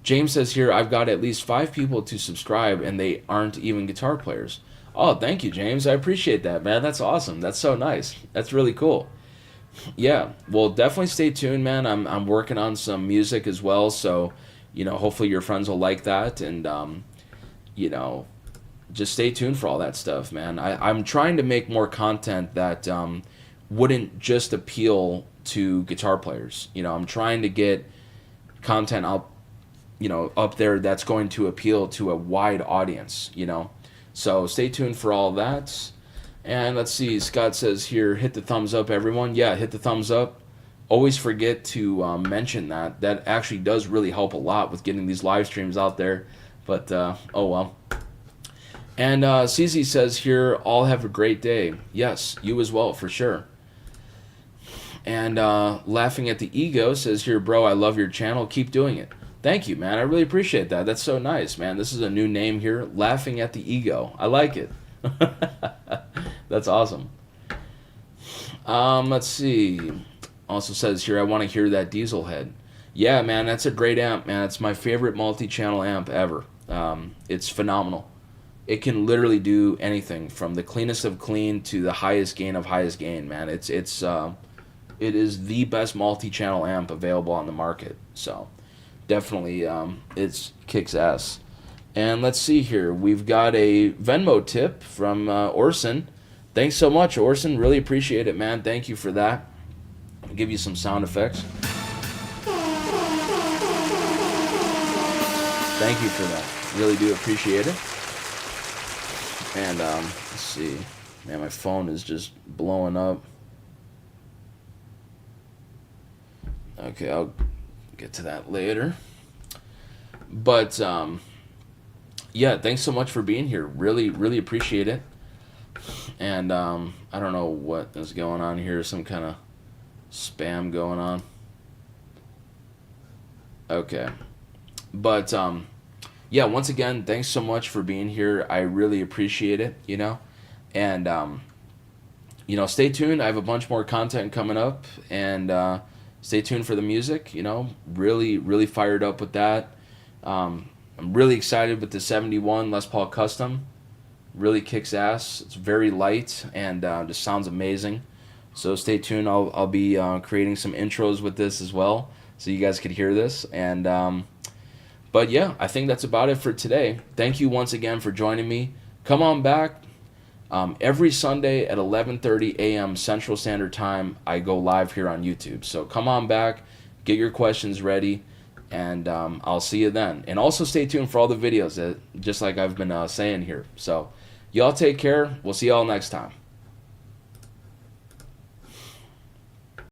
James says here, I've got at least 5 people to subscribe and they aren't even guitar players. Oh, thank you, James. I appreciate that, man. That's awesome. That's so nice. That's really cool. Yeah, well, definitely stay tuned, man. I'm working on some music as well, so hopefully your friends will like that, and just stay tuned for all that stuff, man. I'm trying to make more content that wouldn't just appeal to guitar players. I'm trying to get content up there that's going to appeal to a wide audience. So stay tuned for all that. And let's see, Scott says here, hit the thumbs up, everyone. Yeah, hit the thumbs up. Always forget to mention that. That actually does really help a lot with getting these live streams out there. But, oh well. And CZ says here, all have a great day. Yes, you as well, for sure. And Laughing at the Ego says here, bro, I love your channel. Keep doing it. Thank you, man. I really appreciate that. That's so nice, man. This is a new name here, Laughing at the Ego. I like it. That's awesome. Let's see. Also says here, I want to hear that Diesel head. Yeah, man, that's a great amp, man. It's my favorite multi-channel amp ever. It's phenomenal. It can literally do anything from the cleanest of clean to the highest gain of highest gain, man. It is the best multi-channel amp available on the market. So definitely, it's kicks ass. And let's see here. We've got a Venmo tip from Orson. Thanks so much, Orson. Really appreciate it, man. Thank you for that. I'll give you some sound effects. Thank you for that. Really do appreciate it. And let's see. Man, my phone is just blowing up. Okay, I'll get to that later. But yeah, thanks so much for being here. Really, really appreciate it. And I don't know what is going on here. Some kind of spam going on. Okay. But yeah, once again, thanks so much for being here. I really appreciate it, you know. And you know, stay tuned. I have a bunch more content coming up, and stay tuned for the music. You know, really, really fired up with that. I'm really excited with the 71 Les Paul Custom. Really kicks ass. It's very light and just sounds amazing. So stay tuned. I'll be creating some intros with this as well, so you guys could hear this. And but yeah, I think that's about it for today. Thank you once again for joining me. Come on back. Every Sunday at 11:30 a.m. Central Standard Time, I go live here on YouTube. So come on back, get your questions ready, and I'll see you then. And also stay tuned for all the videos, just like I've been saying here. So y'all take care. We'll see y'all next time.